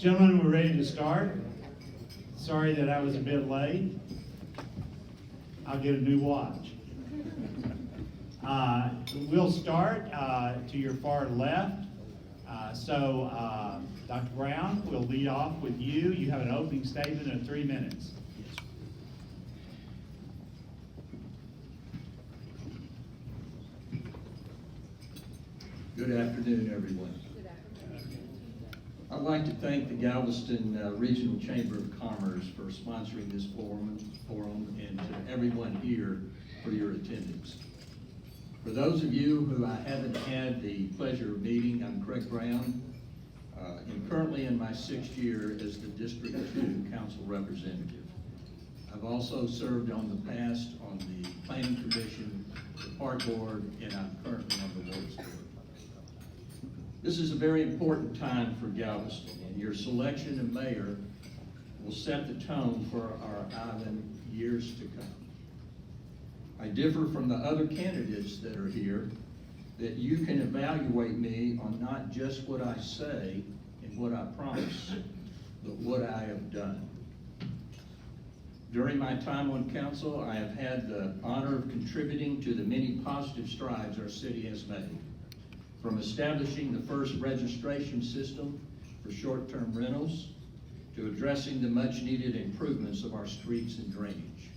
Gentlemen, we're ready to start. Sorry that I was a bit late. I'll get a new watch. We'll start to your far left. Dr. Brown, we'll lead off with you. You have an opening statement of 3 minutes. Good afternoon, everyone. I'd like to thank the Galveston Regional Chamber of Commerce for sponsoring this forum and to everyone here for your attendance. For those of you who I haven't had the pleasure of meeting, I'm Craig Brown. I'm currently in my 6th year as the District 2 Council Representative. I've also served on the past on the Planning Commission, the Park Board, and I'm currently on the Works Board. This is a very important time for Galveston, and your selection of mayor will set the tone for our island years to come. I differ from the other candidates that are here that you can evaluate me on not just what I say and what I promise, but what I have done. During my time on council, I have had the honor of contributing to the many positive strides our city has made. From establishing the first registration system for short-term rentals, to addressing the much-needed improvements of our streets and drainage.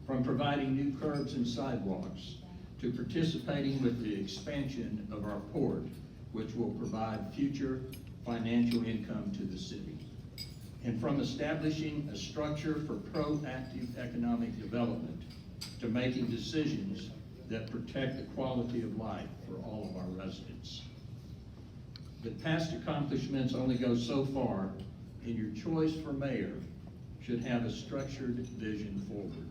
From providing new curbs and sidewalks, to participating with the expansion of our port, which will provide future financial income to the city. And from establishing a structure for proactive economic development, to making decisions that protect the quality of life for all of our residents. But past accomplishments only go so far, and your choice for mayor should have a structured vision forward.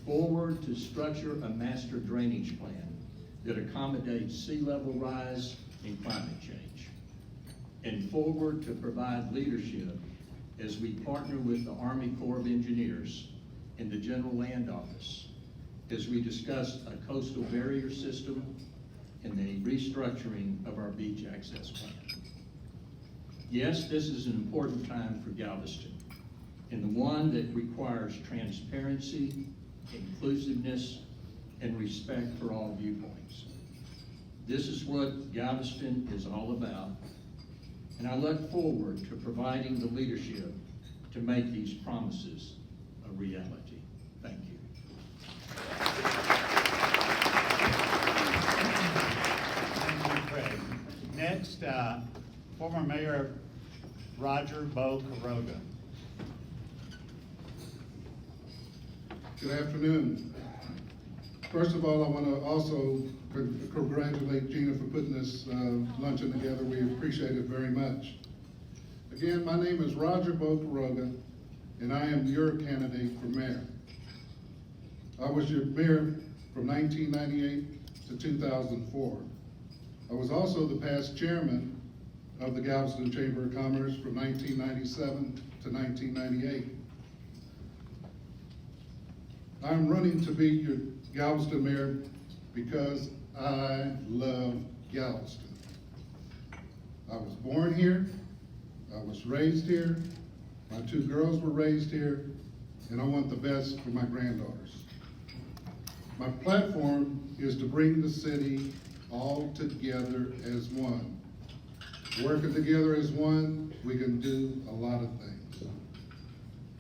Forward to structure a master drainage plan that accommodates sea level rise and climate change. And forward to provide leadership as we partner with the Army Corps of Engineers and the General Land Office as we discuss a coastal barrier system and the restructuring of our beach access plan. Yes, this is an important time for Galveston, and the one that requires transparency, inclusiveness, and respect for all viewpoints. This is what Galveston is all about, and I look forward to providing the leadership to make these promises a reality. Thank you. Thank you, Craig. Next, former Mayor Roger Bo Caroga. Good afternoon. First of all, I want to also congratulate Gina for putting this luncheon together. We appreciate it very much. Again, my name is Roger Bo Caroga, and I am your candidate for mayor. I was your mayor from 1998 to 2004. I was also the past chairman of the Galveston Chamber of Commerce from 1997 to 1998. I'm running to be your Galveston mayor because I love Galveston. I was born here, I was raised here, my 2 girls were raised here, and I want the best for my granddaughters. My platform is to bring the city all together as one. Working together as one, we can do a lot of things.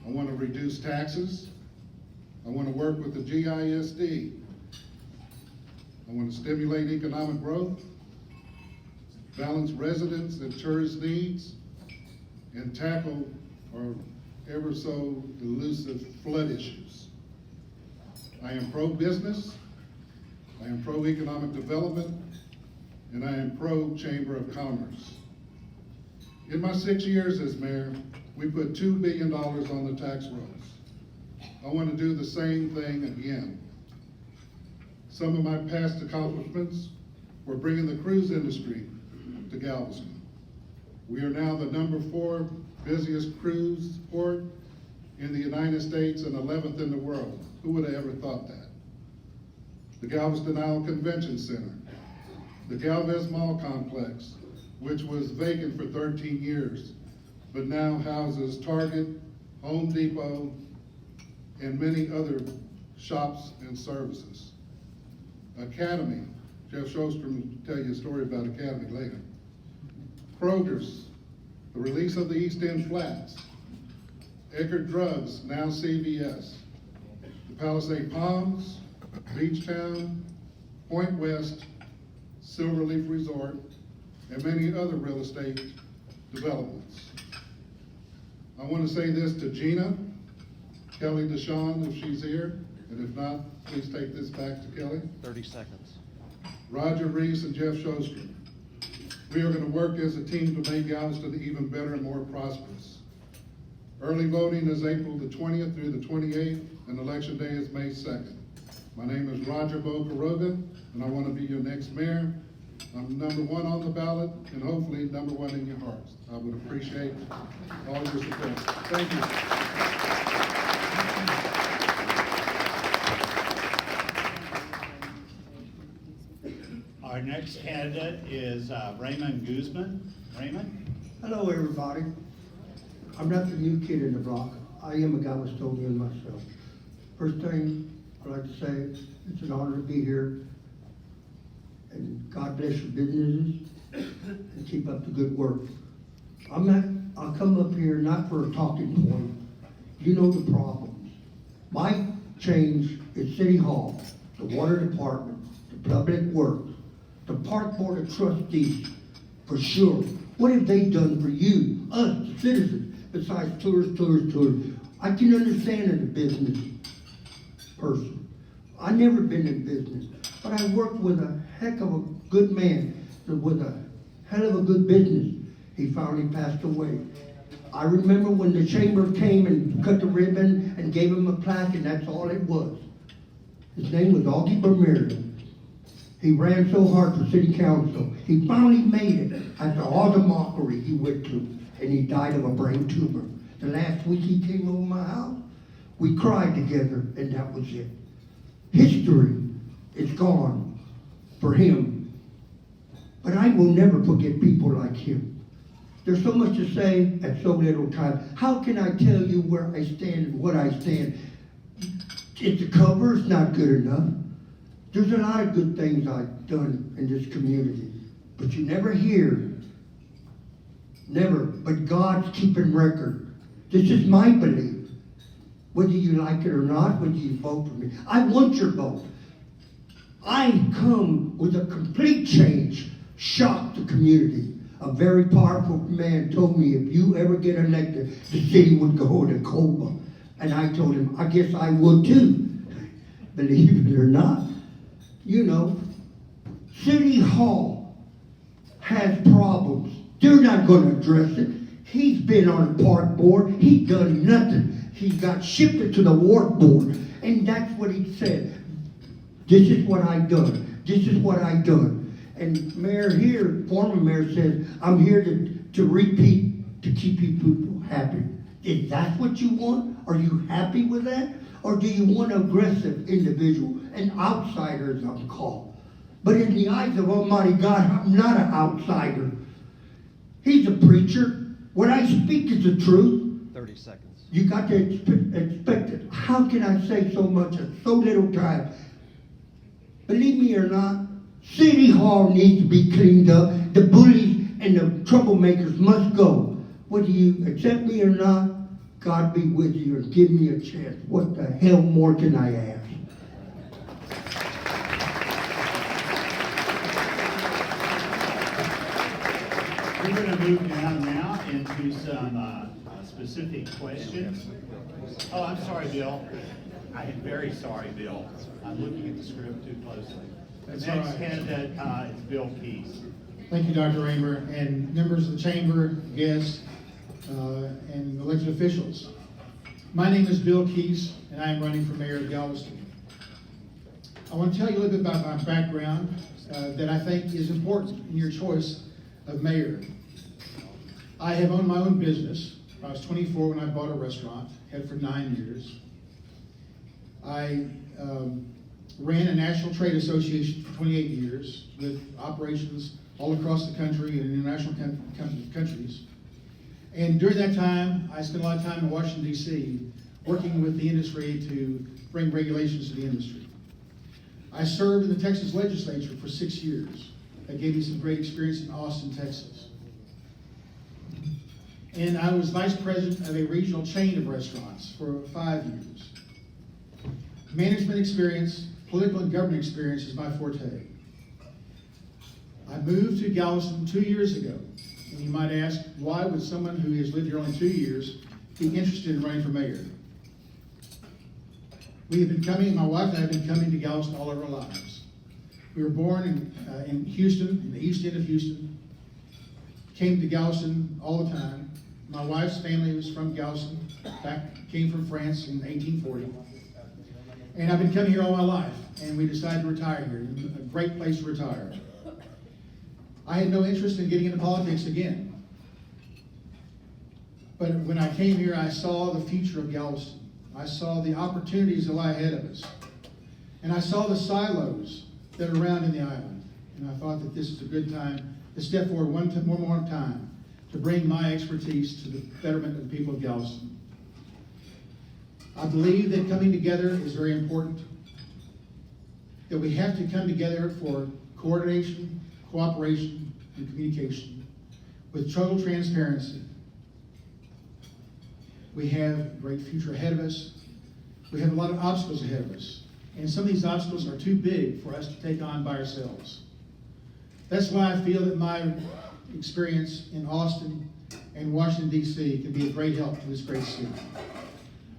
I want to reduce taxes. I want to work with the GISD. I want to stimulate economic growth, balance residents and tourist needs, and tackle our ever so elusive flood issues. I am pro-business, I am pro-economic development, and I am pro-Chamber of Commerce. In my 6 years as mayor, we put $2 billion on the tax rolls. I want to do the same thing again. Some of my past accomplishments were bringing the cruise industry to Galveston. We are now the #4 busiest cruise port in the United States and 11th in the world. Who would have ever thought that? The Galveston Isle Convention Center, the Galveston Mall Complex, which was vacant for 13 years, but now houses Target, Home Depot, and many other shops and services. Academy, Jeff Shostrom will tell you a story about Academy later. Kroger's, the release of the East End Flats. Eckerd Drugs, now CVS. The Palisade Palms, Beach Town, Point West, Silverleaf Resort, and many other real estate developments. I want to say this to Gina, Kelly DeShawn, if she's here, and if not, please take this back to Kelly. 30 seconds. Roger Reese and Jeff Shostrom. We are going to work as a team to make Galveston even better and more prosperous. Early voting is April the 20th through the 28th, and election day is May 2nd. My name is Roger Bo Caroga, and I want to be your next mayor. I'm number one on the ballot, and hopefully number one in your hearts. I would appreciate all your support. Thank you. Our next candidate is Raymond Guzman. Raymond? Hello, everybody. I'm not the new kid in the block. I am a Galvestonian myself. First thing I'd like to say, it's an honor to be here. And God bless your businesses and keep up the good work. I'll come up here not for a talking point. You know the problems. My change is City Hall, the Water Department, the Public Works, the Park Board of Trustees, for sure. What have they done for you, us, the citizens, besides tours? I can understand as a business person. I've never been in business, but I worked with a heck of a good man with a hell of a good business. He finally passed away. I remember when the chamber came and cut the ribbon and gave him a plaque, and that's all it was. His name was Augie Bermerian. He ran so hard for city council. He finally made it after all the mockery he went through, and he died of a brain tumor. The last week he came over my house, we cried together, and that was it. History is gone for him, but I will never forget people like him. There's so much to say at so little time. How can I tell you where I stand and what I stand? If the cover is not good enough, there's a lot of good things I've done in this community, but you never hear, never, but God's keeping record. This is my belief. Whether you like it or not, whether you vote for me, I want your vote. I come with a complete change, shocked the community. A very powerful man told me if you ever get elected, the city would go to coma. And I told him, I guess I would too. Believe it or not. You know, City Hall has problems. They're not going to address it. He's been on the park board. He's done nothing. He got shifted to the ward board. And that's what he said. This is what I've done. This is what I've done. And Mayor here, former mayor, says, I'm here to repeat, to keep you people happy. Is that what you want? Are you happy with that? Or do you want an aggressive individual, an outsider as I'm called? But in the eyes of Almighty God, I'm not an outsider. He's a preacher. What I speak is the truth. 30 seconds. You got to expect it. How can I say so much in so little time? Believe me or not, City Hall needs to be cleaned up. The bullies and the troublemakers must go. Whether you accept me or not, God be with you and give me a chance. What the hell more can I ask? We're going to move down now into some specific questions. Oh, I'm sorry, Bill. I am very sorry, Bill. I'm looking at the script too closely. The That's next all right. candidate is Bill Keys. Thank you, Dr. Raymer, and members of the chamber, guests, and elected officials. My name is Bill Keys, and I am running for mayor of Galveston. I want to tell you a little bit about my background that I think is important in your choice of mayor. I have owned my own business. I was 24 when I bought a restaurant, had it for 9 years. I ran a national trade association for 28 years with operations all across the country and international countries. And during that time, I spent a lot of time in Washington, D.C., working with the industry to bring regulations to the industry. I served in the Texas legislature for 6 years. That gave me some great experience in Austin, Texas. And I was vice president of a regional chain of restaurants for 5 years. Management experience, political and government experience is my forte. I moved to Galveston 2 years ago. And you might ask, why would someone who has lived here only 2 years be interested in running for mayor? We have been coming, my wife and I have been coming to Galveston all of our lives. We were born in Houston, in the east end of Houston. Came to Galveston all the time. My wife's family was from Galveston, came from France in 1840. And I've been coming here all my life, and we decided to retire here. A great place to retire. I had no interest in getting into politics again. But when I came here, I saw the future of Galveston. I saw the opportunities that lie ahead of us. And I saw the silos that are around in the island. And I thought that this is a good time to step forward one more time to bring my expertise to the betterment of the people of Galveston. I believe that coming together is very important, that we have to come together for coordination, cooperation, and communication with total transparency. We have a great future ahead of us. We have a lot of obstacles ahead of us. And some of these obstacles are too big for us to take on by ourselves. That's why I feel that my experience in Austin and Washington, D.C. can be a great help to this great city.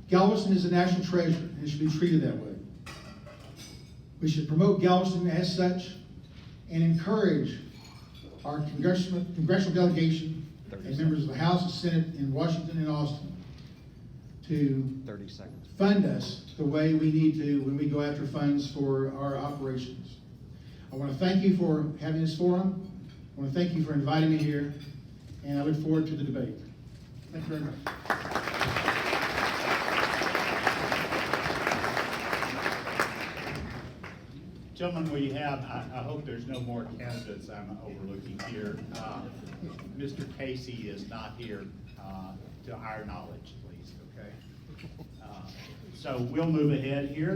Galveston is a national treasure, and it should be treated that way. We should promote Galveston as such and encourage our congressional delegation and members of the House and Senate in Washington and Austin to fund us the way we need to when we go after funds for our operations. I want to thank you for having this forum. I want to thank you for inviting me here, and I look forward to the debate. Thank you very much. Gentlemen, we have, I hope there's no more candidates I'm overlooking here. Mr. Casey is not here to our knowledge, please, okay? So we'll move ahead here.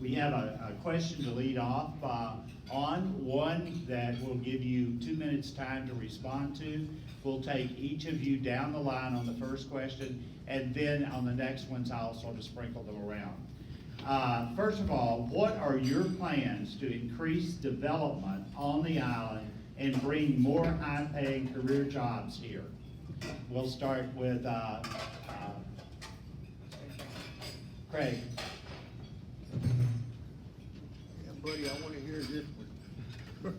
We have a question to lead off on, one that will give you 2 minutes time to respond to. We'll take each of you down the line on the first question, and then on the next ones, I'll sort of sprinkle them around. First of all, what are your plans to increase development on the island and bring more high-paying career jobs here? We'll start with Craig. Yeah, buddy, I want to hear this one.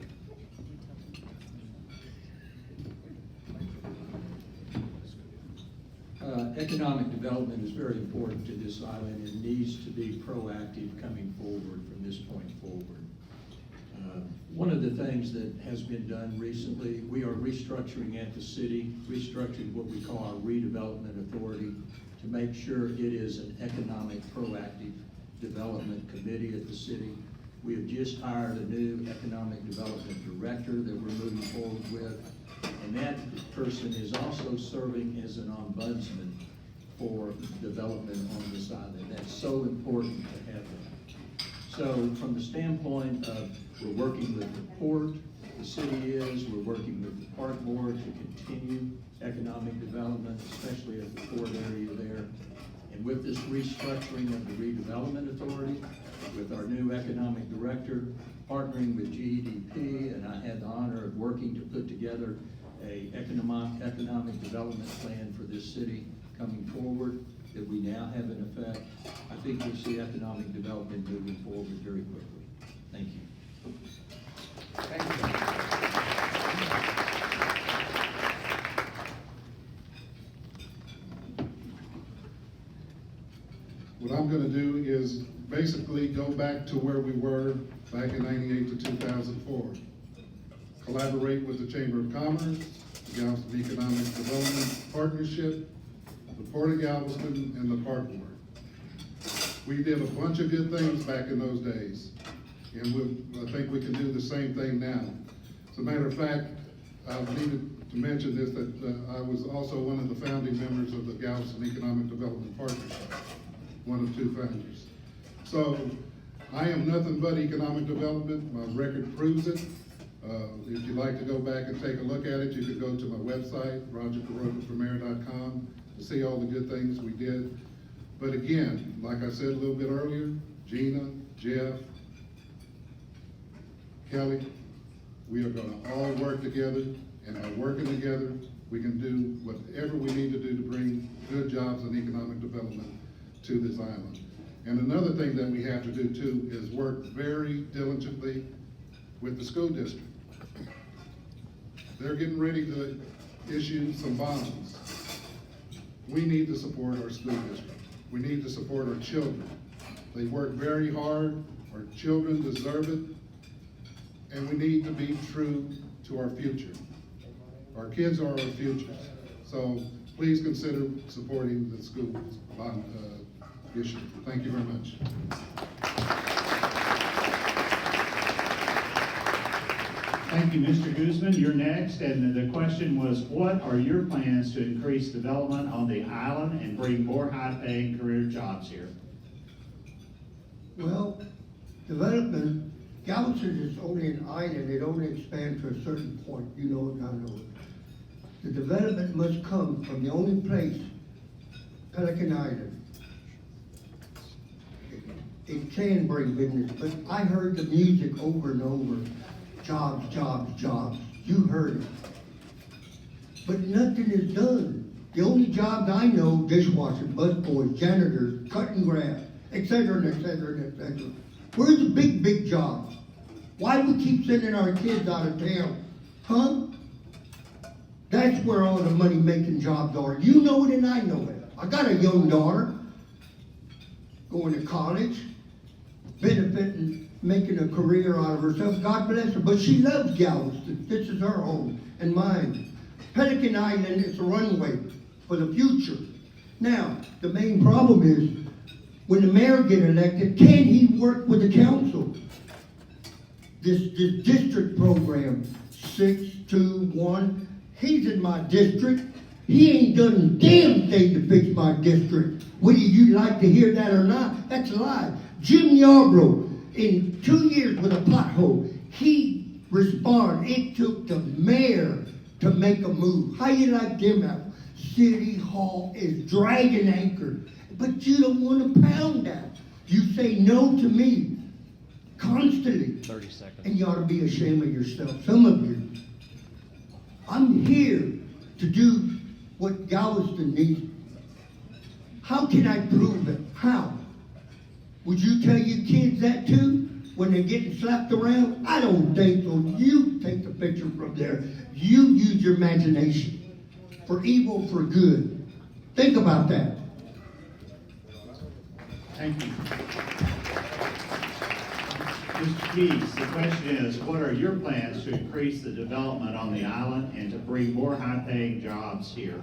Economic development is very important to this island and needs to be proactive coming forward from this point forward. One of the things that has been done recently, we are restructuring at the city, restructuring what we call our redevelopment authority to make sure it is an economic proactive development committee at the city. We have just hired a new economic development director that we're moving forward with. And that person is also serving as an ombudsman for development on this island. That's so important to have that. So from the standpoint of we're working with the port, the city is, we're working with the park board to continue economic development, especially at the port area there. And with this restructuring of the redevelopment authority, with our new economic director, partnering with GEDP, and I had the honor of working to put together a economic development plan for this city coming forward that we now have in effect. I think we'll see economic development moving forward very quickly. Thank you. Thank you. What I'm gonna do is basically go back to where we were back in 98 to 2004. Collaborate with the Chamber of Commerce, the Galveston Economic Development Partnership, the Port of Galveston, and the Park Board. We did a bunch of good things back in those days, and I think we can do the same thing now. As a matter of fact, I've needed to mention is that I was also one of the founding members of the Galveston Economic Development Partnership, one of two founders. So I am nothing but economic development. My record proves it. If you'd like to go back and take a look at it, you could go to my website, rogercarogaformayor.com, to see all the good things we did. But again, like I said a little bit earlier, Gina, Jeff, Kelly, we are gonna all work together, and by working together, we can do whatever we need to do to bring good jobs and economic development to this island. And another thing that we have to do too is work very diligently with the school district. They're getting ready to issue some bonds. We need to support our school district. We need to support our children. They work very hard, our children deserve it, and we need to be true to our future. Our kids are our futures. So please consider supporting the school bond issue. Thank you very much. Thank you, Mr. Guzman. You're next, and the question was, what are your plans to increase development on the island and bring more high-paying career jobs here? Well, development, Galveston is only an island, it only expands to a certain point, you know it, I know it. The development must come from the only place, Pelican Island. It can bring business, but I heard the music over and over. Jobs, jobs, jobs. You heard it. But nothing is done. The only jobs I know, dishwashers, busboys, janitors, cutting grass, etc., and etc., and etc. Where's the big, big jobs? Why do we keep sending our kids out of town? Huh? That's where all the money-making jobs are. You know it and I know it. I got a young daughter going to college, benefiting, making a career out of herself. God bless her. But she loves Galveston. This is her home and mine. Pelican Island is a runway for the future. Now, the main problem is, when the mayor gets elected, can he work with the council? This district program, 621, he's in my district. He ain't done a damn thing to fix my district. Whether you like to hear that or not, that's a lie. Jim Yarbrough, in 2 years with a pothole, he responded. It took the mayor to make a move. How you like them out? City Hall is dragging anchor, but you don't want to pound that. You say no to me constantly. 30 seconds. And you ought to be ashamed of yourself, some of you. I'm here to do what Galveston needs. How can I prove it? How? Would you tell your kids that too, when they're getting slapped around? I don't think so. You take the picture from there. You use your imagination for evil, for good. Think about that. Thank you. Mr. Keys, the question is, what are your plans to increase the development on the island and to bring more high-paying jobs here?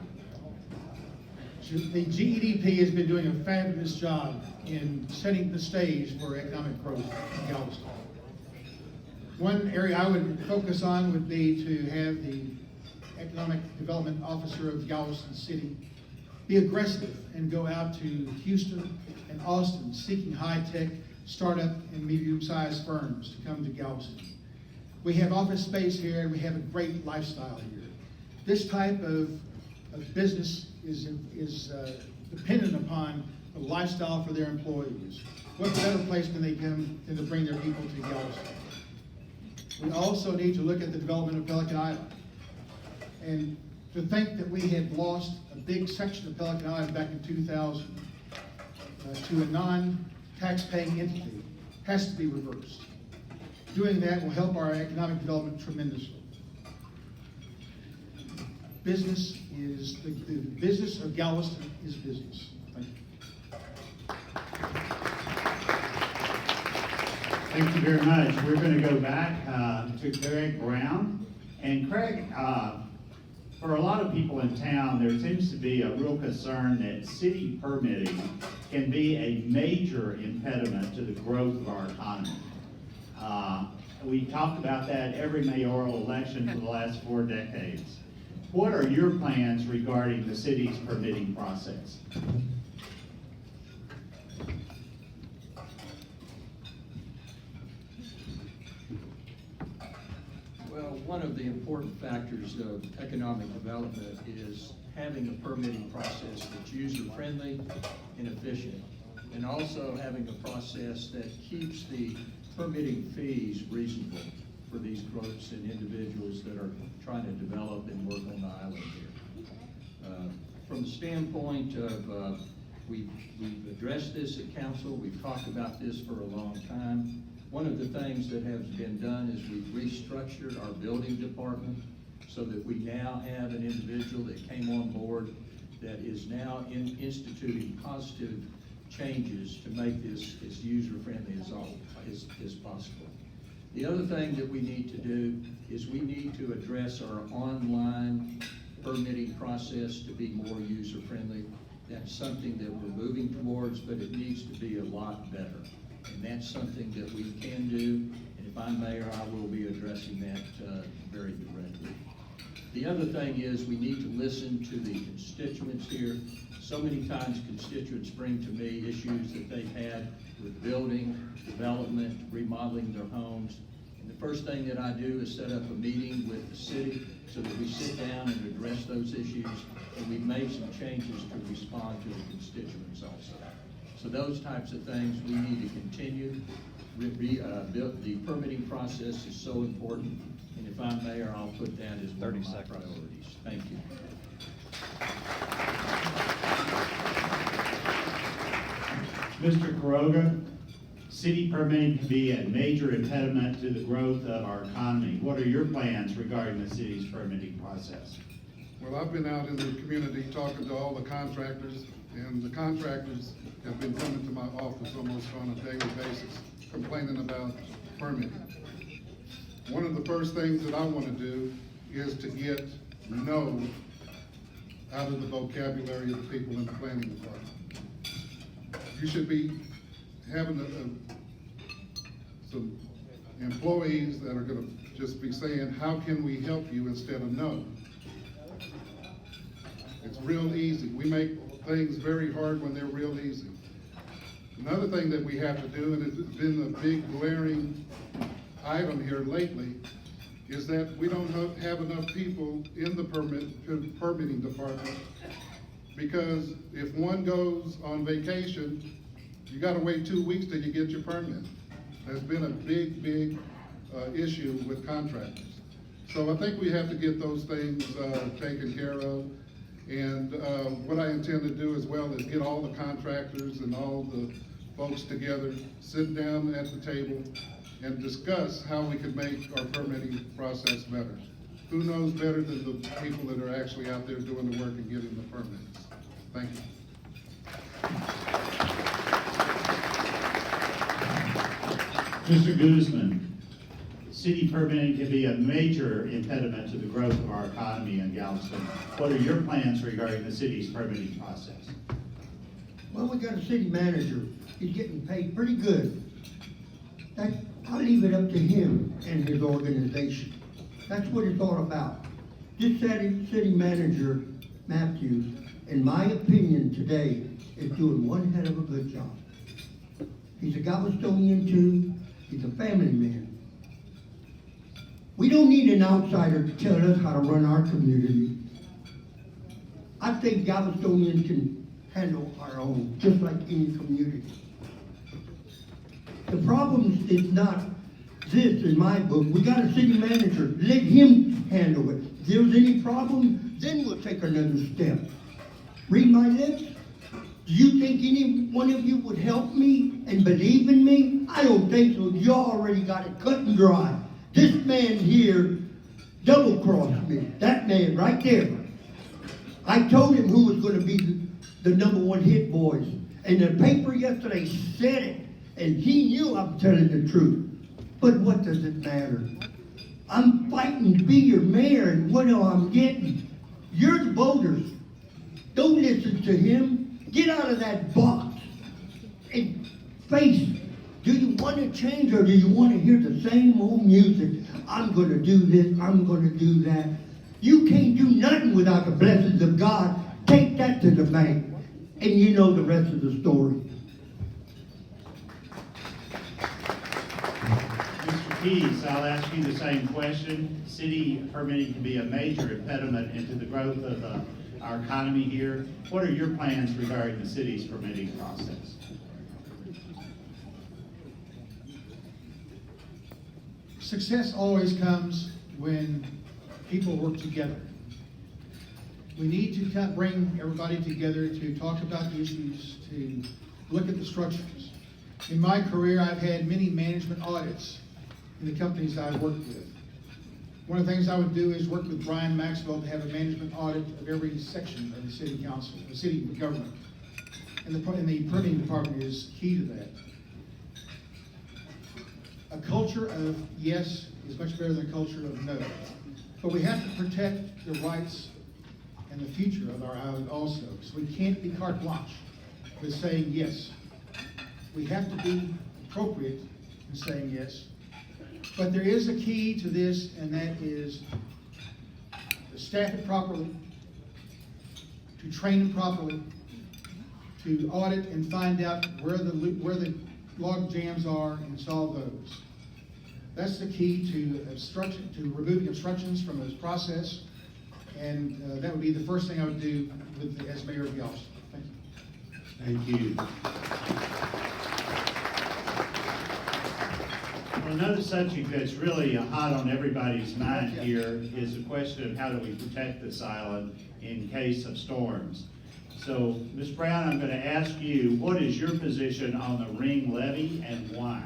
The GEDP has been doing a fabulous job in setting the stage for economic growth in Galveston. One area I would focus on would be to have the Economic Development Officer of Galveston City be aggressive and go out to Houston and Austin seeking high-tech startup and medium-sized firms to come to Galveston. We have office space here and we have a great lifestyle here. This type of business is dependent upon a lifestyle for their employees. What better place can they come than to bring their people to Galveston? We also need to look at the development of Pelican Island. And to think that we had lost a big section of Pelican Island back in 2000 to a non-tax-paying entity has to be reversed. Doing that will help our economic development tremendously. Business is, the business of Galveston is business. Thank you. Thank you very much. We're going to go back to Craig Brown. And Craig, for a lot of people in town, there seems to be a real concern that city permitting can be a major impediment to the growth of our economy. We talked about that every mayoral election for the last 4 decades. What are your plans regarding the city's permitting process? Well, one of the important factors of economic development is having a permitting process that's user-friendly and efficient, and also having a process that keeps the permitting fees reasonable for these groups and individuals that are trying to develop and work on the island here. From the standpoint of, we've addressed this at council, we've talked about this for a long time. One of the things that has been done is we've restructured our building department so that we now have an individual that came on board that is now instituting positive changes to make this as user-friendly as possible. The other thing that we need to do is we need to address our online permitting process to be more user-friendly. That's something that we're moving towards, but it needs to be a lot better. And that's something that we can do, and if I'm mayor, I will be addressing that very directly. The other thing is we need to listen to the constituents here. So many times constituents bring to me issues that they've had with building, development, remodeling their homes. And the first thing that I do is set up a meeting with the city so that we sit down and address those issues, and we've made some changes to respond to the constituents also. So those types of things we need to continue. The permitting process is so important, and if I'm mayor, I'll put that as one of my priorities. Thank you. Mr. Caroga, city permitting can be a major impediment to the growth of our economy. What are your plans regarding the city's permitting process? Well, I've been out in the community talking to all the contractors, and the contractors have been coming to my office almost on a daily basis, complaining about permitting. One of the first things that I want to do is to get no out of the vocabulary of the people in the planning department. You should be having some employees that are gonna just be saying, how can we help you, instead of no. It's real easy. We make things very hard when they're real easy. Another thing that we have to do, and it's been a big glaring item here lately, is that we don't have enough people in the permitting department, because if one goes on vacation, you gotta wait 2 weeks till you get your permit. That's been a big issue with contractors. So I think we have to get those things taken care of. And what I intend to do as well is get all the contractors and all the folks together, sit down at the table, and discuss how we can make our permitting process better. Who knows better than the people that are actually out there doing the work and getting the permits? Thank you. Mr. Guzman, city permitting can be a major impediment to the growth of our economy in Galveston. What are your plans regarding the city's permitting process? Well, we got a city manager. He's getting paid pretty good. I'll leave it up to him and his organization. That's what it's all about. This city manager, Matthews, in my opinion today, is doing one hell of a good job. He's a Galvestonian too. He's a family man. We don't need an outsider to tell us how to run our community. I think Galvestonians can handle our own, just like any community. The problem is not this in my book. We got a city manager. Let him handle it. If there's any problem, then we'll take another step. Read my lips. Do you think any one of you would help me and believe in me? I don't think so. You already got it cut and dry. This man here double-crossed me. That man right there. I told him who was going to be the #1 hit boys. And the paper yesterday said it. And he knew I'm telling the truth. But what does it matter? I'm fighting to be your mayor, and what am I getting? You're the voters. Don't listen to him. Get out of that box and face. Do you want to change, or do you want to hear the same old music? I'm going to do this, I'm going to do that. You can't do nothing without the blessings of God. Take that to the bank, and you know the rest of the story. Mr. Keys, I'll ask you the same question. City permitting can be a major impediment into the growth of our economy here. What are your plans regarding the city's permitting process? Success always comes when people work together. We need to bring everybody together to talk about the issues, to look at the structures. In my career, I've had many management audits in the companies I've worked with. One of the things I would do is work with Brian Maxwell to have a management audit of every section of the city council, the city government. And the permitting department is key to that. A culture of yes is much better than a culture of no. But we have to protect the rights and the future of our island also. So we can't be carte blanche with saying yes. We have to be appropriate in saying yes. But there is a key to this, and that is to staff it properly, to train it properly, to audit and find out where the log jams are and solve those. That's the key to removing obstructions from this process, and that would be the first thing I would do as mayor of Galveston. Thank you. Thank you. Well, another subject that's really hot on everybody's mind here is the question of how do we protect this island in case of storms. So, Ms. Brown, I'm going to ask you, what is your position on the ring levy and why?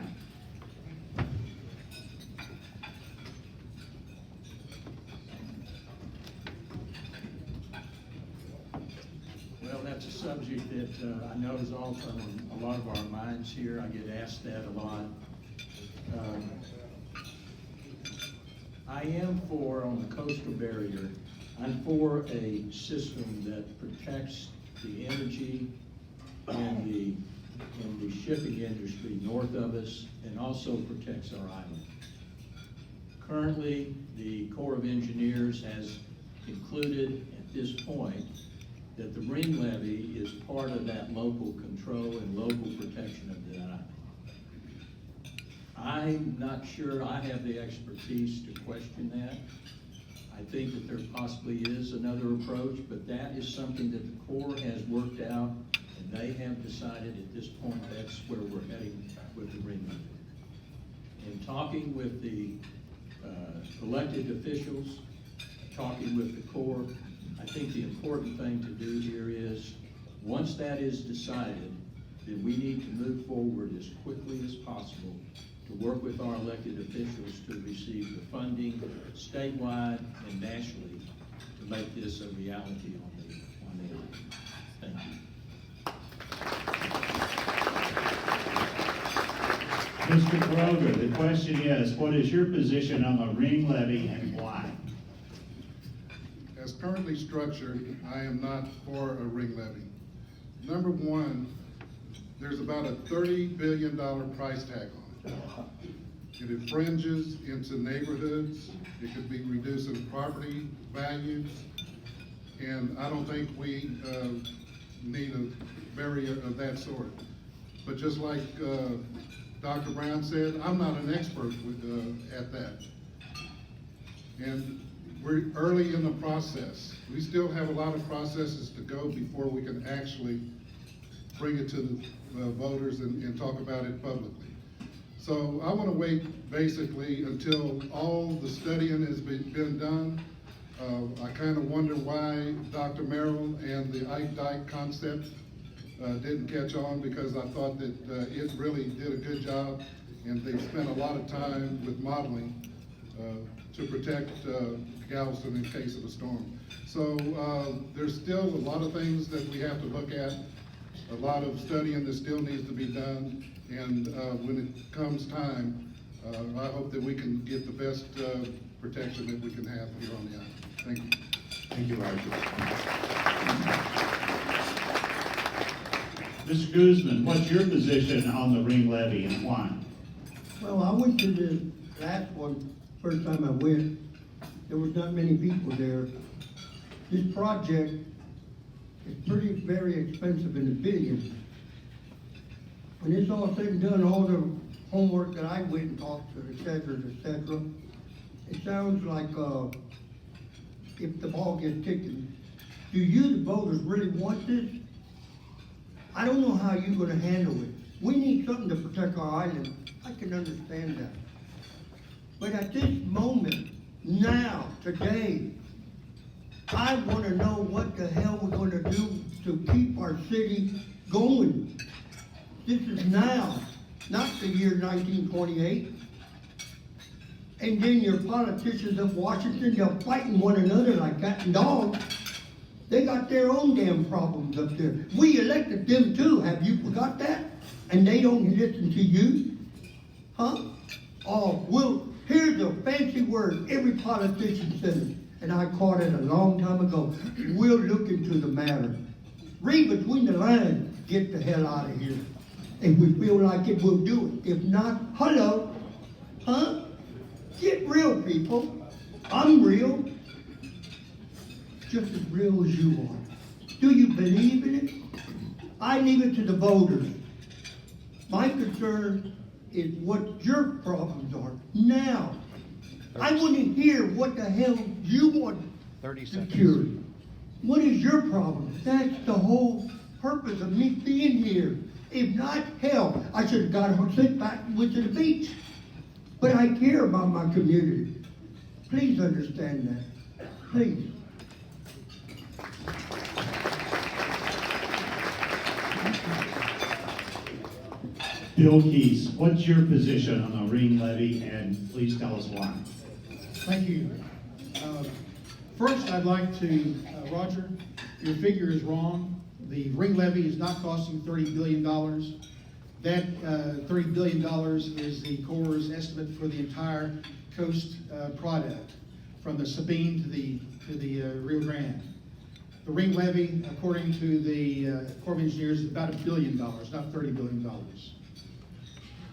Well, that's a subject that I know is also on a lot of our minds here. I get asked that a lot. I am for, on the coastal barrier, I'm for a system that protects the energy and the shipping industry north of us, and also protects our island. Currently, the Corps of Engineers has concluded at this point that the ring levy is part of that local control and local protection of the island. I'm not sure I have the expertise to question that. I think that there possibly is another approach, but that is something that the Corps has worked out, and they have decided at this point that's where we're heading with the ring levy. In talking with the elected officials, talking with the Corps, I think the important thing to do here is, once that is decided, then we need to move forward as quickly as possible to work with our elected officials to receive the funding statewide and nationally to make this a reality on the island. Thank you. Mr. Caroga, the question is, what is your position on the ring levy and why? As currently structured, I am not for a ring levy. Number one, there's about a $30 billion price tag on it. It infringes into neighborhoods. It could be reducing property values. And I don't think we need a barrier of that sort. But just like Dr. Brown said, I'm not an expert at that. And we're early in the process. We still have a lot of processes to go before we can actually bring it to the voters and talk about it publicly. So I want to wait basically until all the studying has been done. I kind of wonder why Dr. Mayoral and the Ike Dike concept didn't catch on, because I thought that it really did a good job, and they spent a lot of time with modeling to protect Galveston in case of a storm. So there's still a lot of things that we have to look at, a lot of studying that still needs to be done, and when it comes time, I hope that we can get the best protection that we can have here on the island. Thank you. Thank you, Roger. Mr. Guzman, what's your position on the ring levy and why? Well, I went to the last one, first time I went. there was not many people there. This project is very expensive, in the billions. When it's all said and done, all the homework that I went and talked to, et cetera, it sounds like, if the ball gets ticking, do you, the voters, really want this? I don't know how you're gonna handle it. We need something to protect our island. I can understand that. But at this moment, now, today, I wanna know what the hell we're gonna do to keep our city going. This is now, not the year 1928. And then your politicians of Washington, they're fighting one another like cat and dog. They got their own damn problems up there. We elected them too, have you forgot that? And they don't listen to you? Huh? Oh, well, here's a fancy word every politician says, and I caught it a long time ago. We'll look into the matter. Read between the lines, get the hell out of here. If we feel like it, we'll do it. If not, hello, huh? Get real, people. I'm real. Just as real as you are. Do you believe in it? I leave it to the voters. My concern is what your problems are now. I want to hear what the hell you want 30 to seconds. cure. What is your problem? That's the whole purpose of me being here. If not, hell, I should have got home, sit back and went to the beach. But I care about my community. Please understand that. Please. Bill Keys, what's your position on the ring levy, and please tell us why? Thank you. First, I'd like to, Roger, your figure is wrong. The ring levy is not costing $30 billion. That $30 billion is the Corps' estimate for the entire coast product, from the Sabine to the Rio Grande. The ring levy, according to the Corps of Engineers, is about $1 billion, not $30 billion.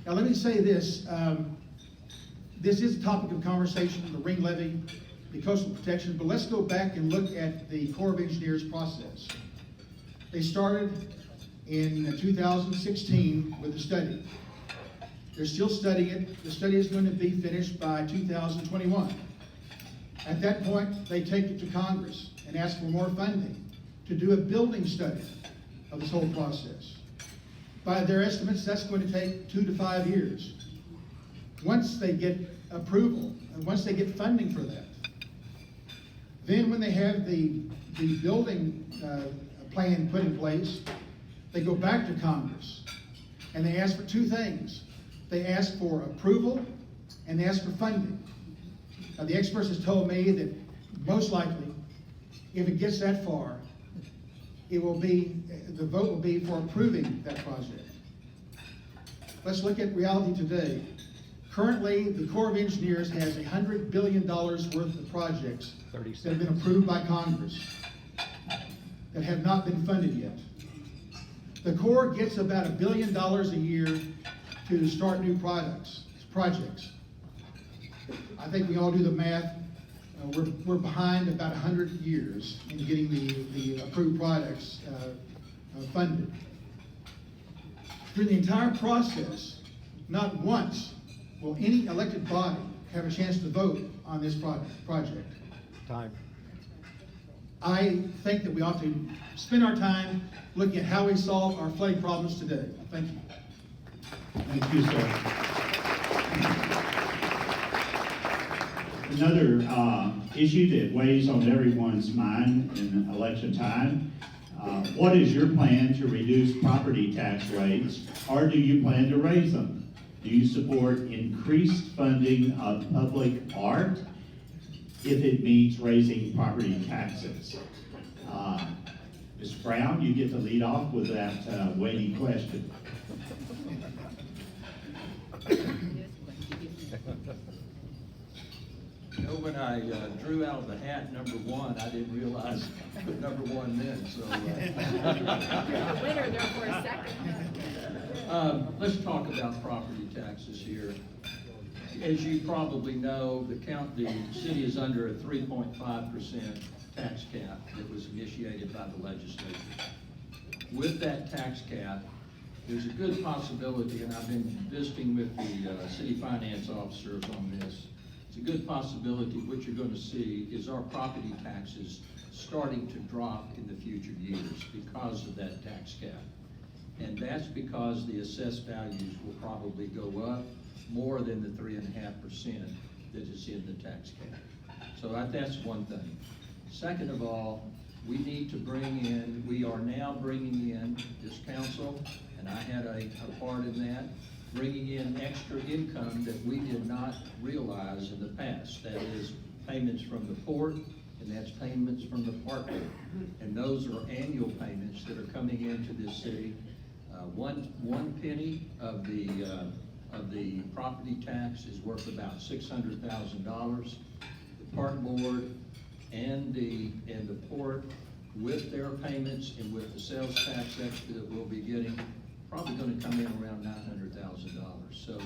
Now, let me say this. This is a topic of conversation, the ring levy, the coastal protection, but let's go back and look at the Corps of Engineers process. They started in 2016 with a study. They're still studying it. The study is going to be finished by 2021. At that point, they take it to Congress and ask for more funding to do a building study of this whole process. By their estimates, that's going to take 2 to 5 years. Once they get approval, and once they get funding for that, then when they have the building plan put in place, they go back to Congress and they ask for two things. They ask for approval and they ask for funding. Now, the experts have told me that most likely, if it gets that far, the vote will be for approving that project. Let's look at reality today. Currently, the Corps of Engineers has $100 billion worth of projects that have been approved by Congress that have not been funded yet. The Corps gets about $1 billion a year to start new projects. I think we all do the math. We're behind about 100 years in getting the approved projects funded. Through the entire process, not once will any elected body have a chance to vote on this project. Time. I think that we ought to spend our time looking at how we solve our flooding problems today. Thank you. Thank you, sir. Another issue that weighs on everyone's mind in election time, what is your plan to reduce property tax rates, or do you plan to raise them? Do you support increased funding of public art if it means raising property taxes? Ms. Brown, you get to lead off with that weighty question. You know, when I drew out of the hat number one, I didn't realize I put number one then, so. You're the winner there for a second. Let's talk about property taxes here. As you probably know, the city is under a 3.5% tax cap that was initiated by the legislature. With that tax cap, there's a good possibility, and I've been visiting with the city finance officers on this, it's a good possibility what you're going to see is our property taxes starting to drop in the future years because of that tax cap. And that's because the assessed values will probably go up more than the 3.5% that is in the tax cap. So that's one thing. Second of all, we need to we are now bringing in, this council, and I had a part in that, bringing in extra income that we did not realize in the past. That is payments from the port, and that's payments from the park board. And those are annual payments that are coming into this city. One penny of the property tax is worth about $600,000. The park board and the port, with their payments and with the sales tax extra that we'll be getting, probably going to come in around $900,000. So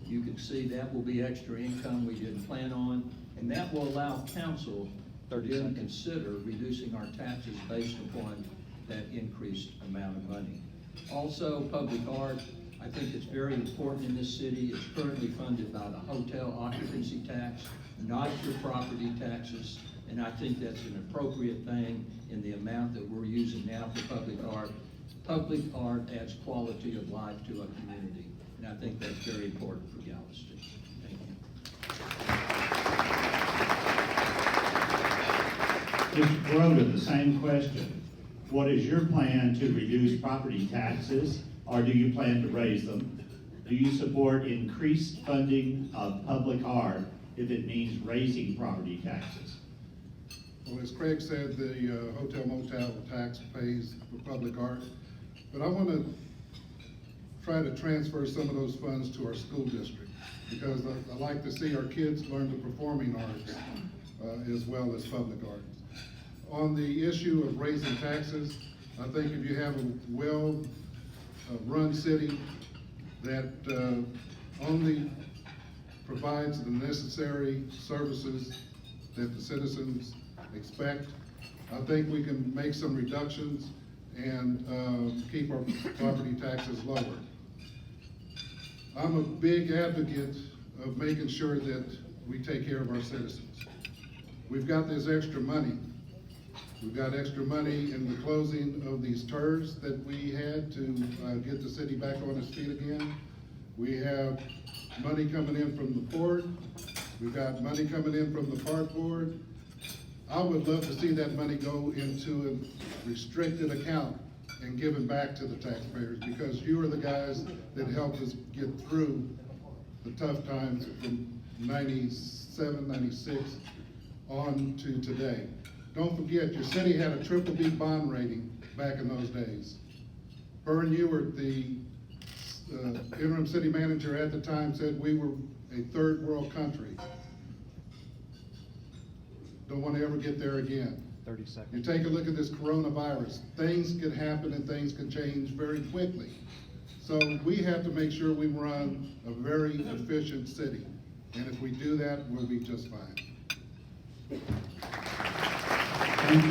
you can see that will be extra income we didn't plan on, and that will allow council to then consider reducing our taxes based upon that increased amount of money. Also, public art, I think it's very important in this city. It's currently funded by the hotel occupancy tax, not your property taxes. And I think that's an appropriate thing in the amount that we're using now for public art. Public art adds quality of life to a community, and I think that's very important for Galveston. Thank you. Mr. Caroga, the same question. What is your plan to reduce property taxes, or do you plan to raise them? Do you support increased funding of public art if it means raising property taxes? Well, as Craig said, the hotel motel tax pays for public art, but I want to try to transfer some of those funds to our school district, because I like to see our kids learn the performing arts as well as public arts. On the issue of raising taxes, I think if you have a well-run city that only provides the necessary services that the citizens expect, I think we can make some reductions and keep our property taxes lower. I'm a big advocate of making sure that we take care of our citizens. We've got this extra money. We've got extra money in the closing of these TERs that we had to get the city back on its feet again. We have money coming in from the port. We've got money coming in from the park board. I would love to see that money go into a restricted account and given back to the taxpayers, because you are the guys that helped us get through the tough times from 97, 96 on to today. Don't forget, your city had a BBB bond rating back in those days. Vern Ewart, the interim city manager at the time, said we were a third world country. Don't want to ever get there again. 30 seconds. You take a look at this coronavirus. Things can happen and things can change very quickly. So we have to make sure we run a very efficient city. And if we do that, we'll be just fine. Thank you.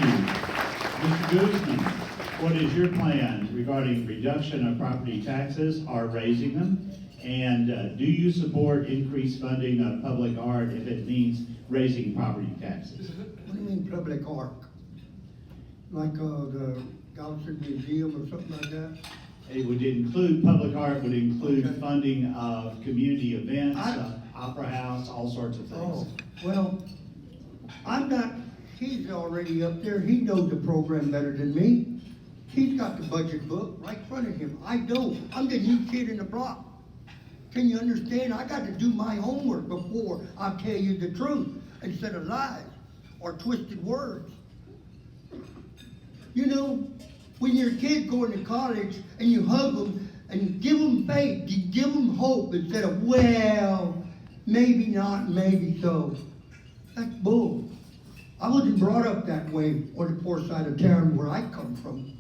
Mr. Guzman, what is your plan regarding reduction of property taxes or raising them? And do you support increased funding of public art if it means raising property taxes? What do you mean public art? Like the Galveston Museum or something like that? It would include, public art would include funding of community events, opera house, all sorts of things. Oh, well, I'm not, he's already up there, he knows the program better than me. He's got the budget book right in front of him. I don't. I'm the new kid in the block. Can you understand? I got to do my homework before I tell you the truth instead of lies or twisted words. You know, when your kid going to college and you hug them and give them faith, you give them hope instead of, well, maybe not, maybe so. That's bull. I wasn't brought up that way on the poor side of town where I come from.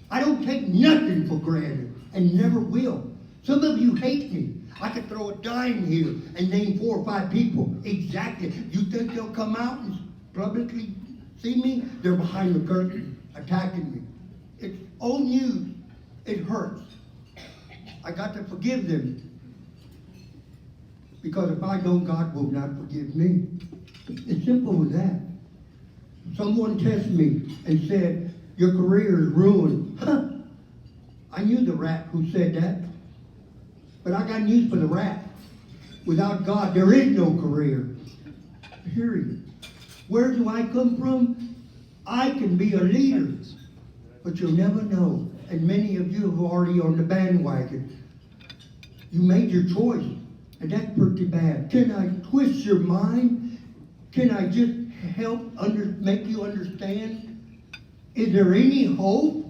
I don't take nothing for granted and never will. Some of you hate me. I could throw a dime here and name 4 or 5 people exactly. You think they'll come out and publicly see me? They're behind the curtain attacking me. It's old news. It hurts. I got to forgive them. Because if I don't, God will not forgive me. It's simple as that. Someone tested me and said, your career is ruined. Huh? I knew the rat who said that. But I got news for the rat. Without God, there is no career. Period. Where do I come from? I can be a leader. But you'll never know. And many of you are already on the bandwagon. You made your choice. And that's pretty bad. Can I twist your mind? Can I just help make you understand? Is there any hope?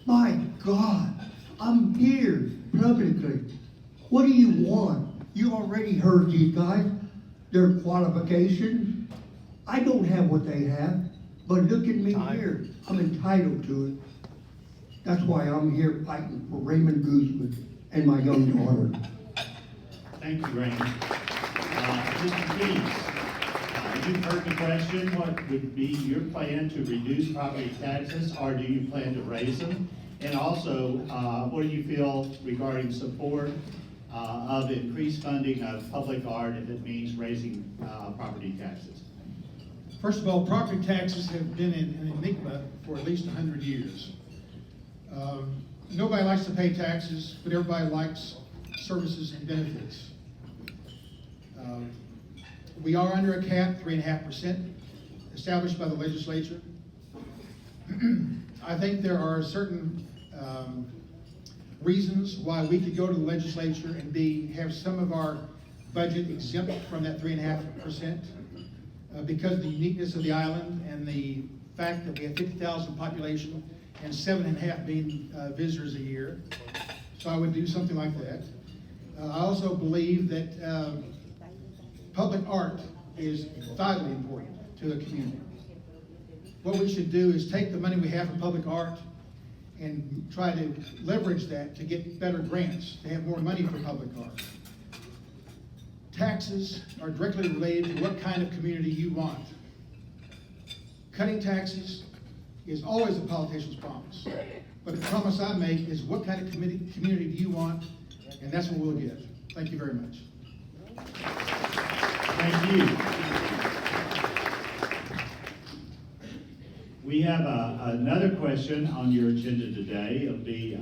My God, I'm here publicly. What do you want? You already heard these guys, their qualifications. I don't have what they have, but look at me here. I'm entitled to it. That's why I'm here fighting for Raymond Guzman and my young daughter. Thank you, Raymond. Mr. Keys, you've heard the question. What would be your plan to reduce property taxes, or do you plan to raise them? And also, what do you feel regarding support of increased funding of public art if it means raising property taxes? First of all, property taxes have been an enigma for at least 100 years. Nobody likes to pay taxes, but everybody likes services and benefits. We are under a cap, 3.5%, established by the legislature. I think there are certain reasons why we could go to the legislature and have some of our budget exempt from that 3.5%, because of the uniqueness of the island and the fact that we have 50,000 population and 7.5 million visitors a year. So I would do something like that. I also believe that public art is vitally important to a community. What we should do is take the money we have for public art and try to leverage that to get better grants, to have more money for public art. Taxes are directly related to what kind of community you want. Cutting taxes is always a politician's promise. But the promise I make is what kind of community do you want, and that's what we'll get. Thank you very much. Thank you. We have another question on your agenda today. It'll be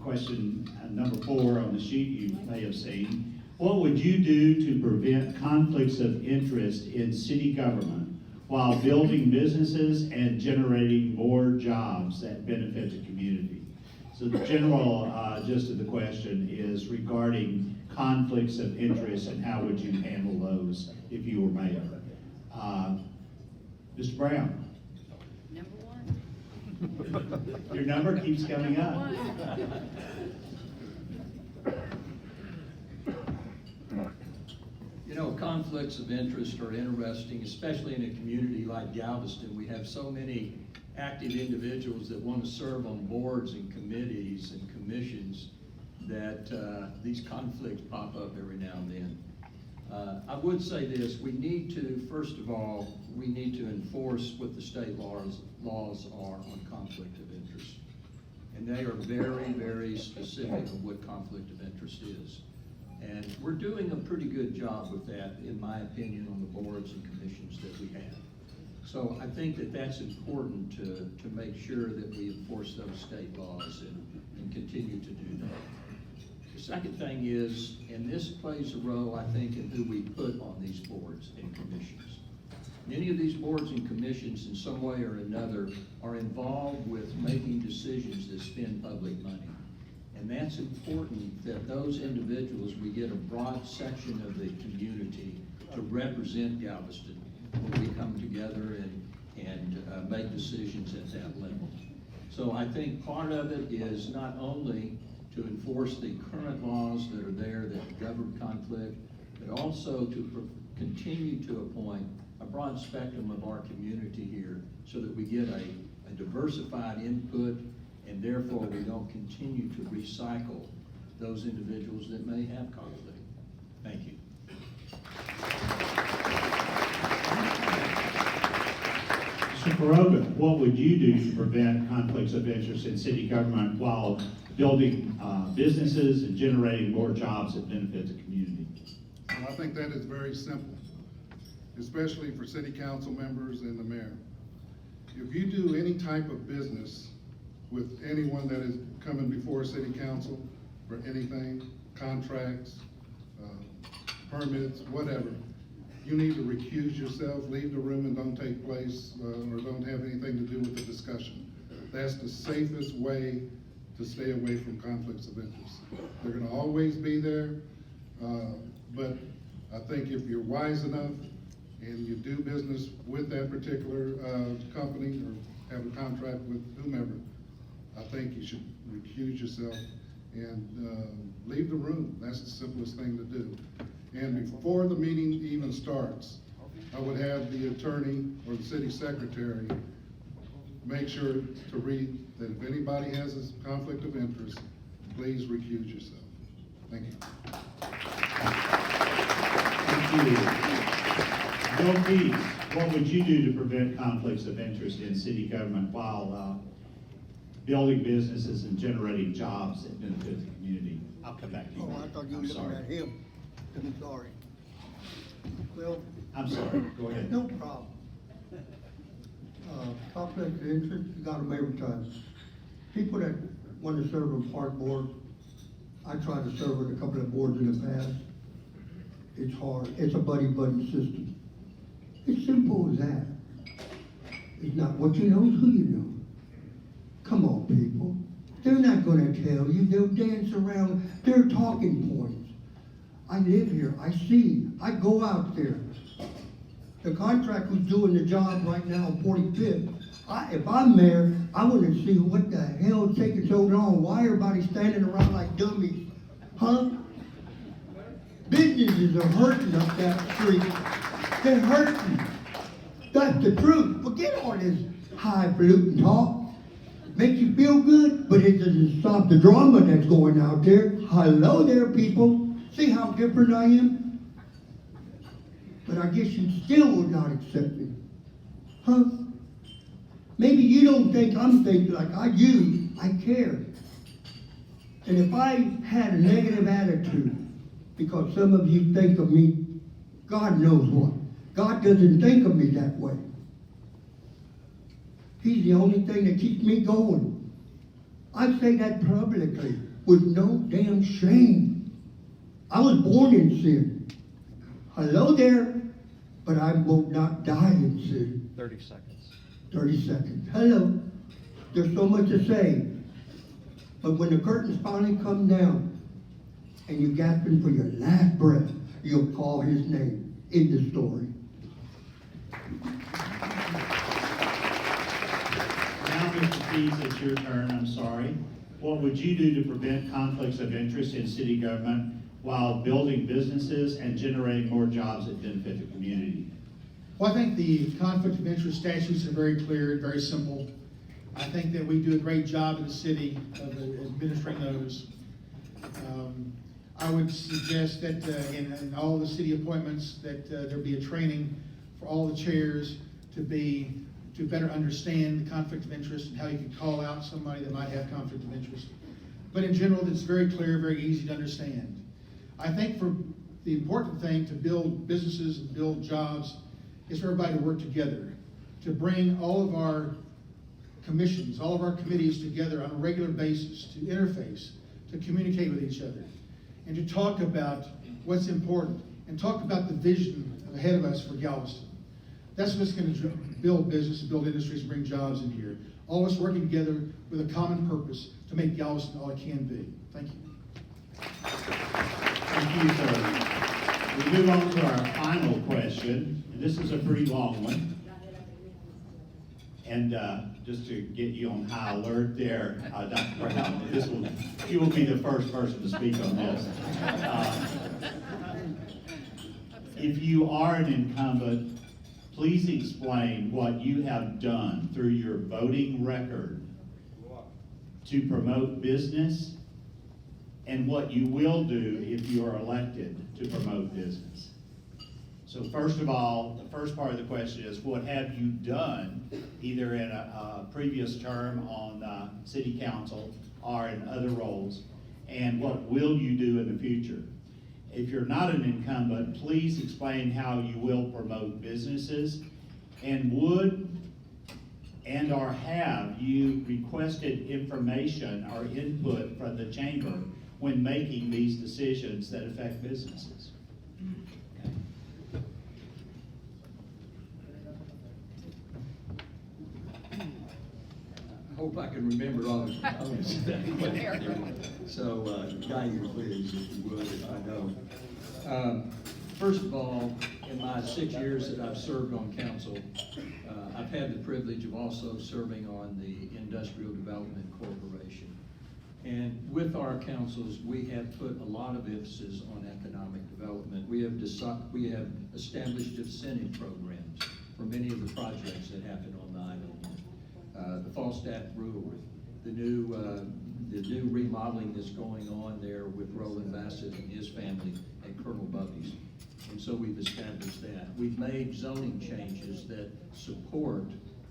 question number 4 on the sheet you may have seen. What would you do to prevent conflicts of interest in city government while building businesses and generating more jobs that benefit the community? So the general gist of the question is regarding conflicts of interest and how would you handle those if you were mayor. Mr. Brown. Number 1. Your number keeps coming up. You know, conflicts of interest are interesting, especially in a community like Galveston. We have so many active individuals that want to serve on boards and committees and commissions that these conflicts pop up every now and then. I would say this: we need to, first of all, we need to enforce what the state laws are on conflict of interest. And they are very, very specific of what conflict of interest is. And we're doing a pretty good job with that, in my opinion, on the boards and commissions that we have. So I think that that's important to make sure that we enforce those state laws and continue to do that. The second thing is, and this plays a role, I think, in who we put on these boards and commissions. Many of these boards and commissions, in some way or another, are involved with making decisions that spend public money. And that's important that those individuals, we get a broad section of the community to represent Galveston when we come together and make decisions at that level. So I think part of it is not only to enforce the current laws that are there that govern conflict, but also to continue to appoint a broad spectrum of our community here so that we get a diversified input, and therefore we don't continue to recycle those individuals that may have conflict. Thank you. Mr. Caroga, what would you do to prevent conflicts of interest in city government while building businesses and generating more jobs that benefit the community? Well, I think that is very simple, especially for city council members and the mayor. If you do any type of business with anyone that is coming before city council for anything, contracts, permits, whatever, you need to recuse yourself, leave the room, and don't take place, or don't have anything to do with the discussion. That's the safest way to stay away from conflicts of interest. They're gonna always be there, but I think if you're wise enough and you do business with that particular company or have a contract with whomever, I think you should recuse yourself and leave the room. That's the simplest thing to do. And before the meeting even starts, I would have the attorney or the city secretary make sure to read that if anybody has a conflict of interest, please recuse yourself. Thank you. Thank you. Bill Keys, what would you do to prevent conflicts of interest in city government while building businesses and generating jobs that benefit the community? I'll come back to you. Oh, I thought you were I'm looking sorry. at him. I'm sorry. Well, I'm sorry, go ahead. no problem. Conflict of interest, you got them every time. People that want to serve on park board, I tried to serve on a couple of boards in the past. It's hard. It's a buddy-buddy system. It's simple as that. It's not what you know, it's who you know. Come on, people. They're not gonna tell you. They'll dance around their talking points. I live here. I see. I go out there. The contract who's doing the job right now on 45th. If I'm mayor, I want to see what the hell is taking so long. Why everybody standing around like dummies? Huh? Businesses are hurting up that street. They're hurting. That's the truth. Forget all this highfalutin talk. Makes you feel good, but it doesn't stop the drama that's going out there. Hello there, people. See how different I am? But I guess you still would not accept me. Huh? Maybe you don't think I'm thinking like I do. I care. And if I had a negative attitude, because some of you think of me, God knows what. God doesn't think of me that way. He's the only thing that keeps me going. I say that publicly with no damn shame. I was born in sin. Hello there, but I will not die in sin. 30 seconds. 30 seconds. Hello. There's so much to say. But when the curtains finally come down and you're gasping for your last breath, you'll call his name in the story. Now, Mr. Keys, it's your turn, I'm sorry. What would you do to prevent conflicts of interest in city government while building businesses and generating more jobs that benefit the community? Well, I think the conflict of interest statutes are very clear and very simple. I think that we do a great job in the city of administering those. I would suggest that in all the city appointments that there be a training for all the chairs to better understand the conflict of interest and how you can call out somebody that might have conflict of interest. But in general, it's very clear, very easy to understand. I think for the important thing to build businesses and build jobs is for everybody to work together, to bring all of our commissions, all of our committees together on a regular basis, to interface, to communicate with each other, and to talk about what's important, and talk about the vision ahead of us for Galveston. That's what's going to build business, build industries, and bring jobs in here. All of us working together with a common purpose to make Galveston all it can be. Thank you. Thank you, sir. We move on to our final question, and this is a pretty long one. And just to get you on high alert there, Dr. Brown, you will be the first person to speak on this. If you are an incumbent, please explain what you have done through your voting record to promote business and what you will do if you are elected to promote business. So first of all, the first part of the question is, what have you done, either in a previous term on city council or in other roles, and what will you do in the future? If you're not an incumbent, please explain how you will promote businesses, and would and or have you requested information or input from the chamber when making these decisions that affect businesses? Okay. I hope I can remember all the components of that question. So, guide me please, if you would, if I know. First of all, in my 6 years that I've served on council, I've had the privilege of also serving on the Industrial Development Corporation. And with our councils, we have put a lot of emphasis on economic development. We have established incentive programs for many of the projects that happen on the island. The Falstaff Brewery, the new remodeling that's going on there with Roland Bassett and his family at Colonel Bubby's. And so we've established that. We've made zoning changes that support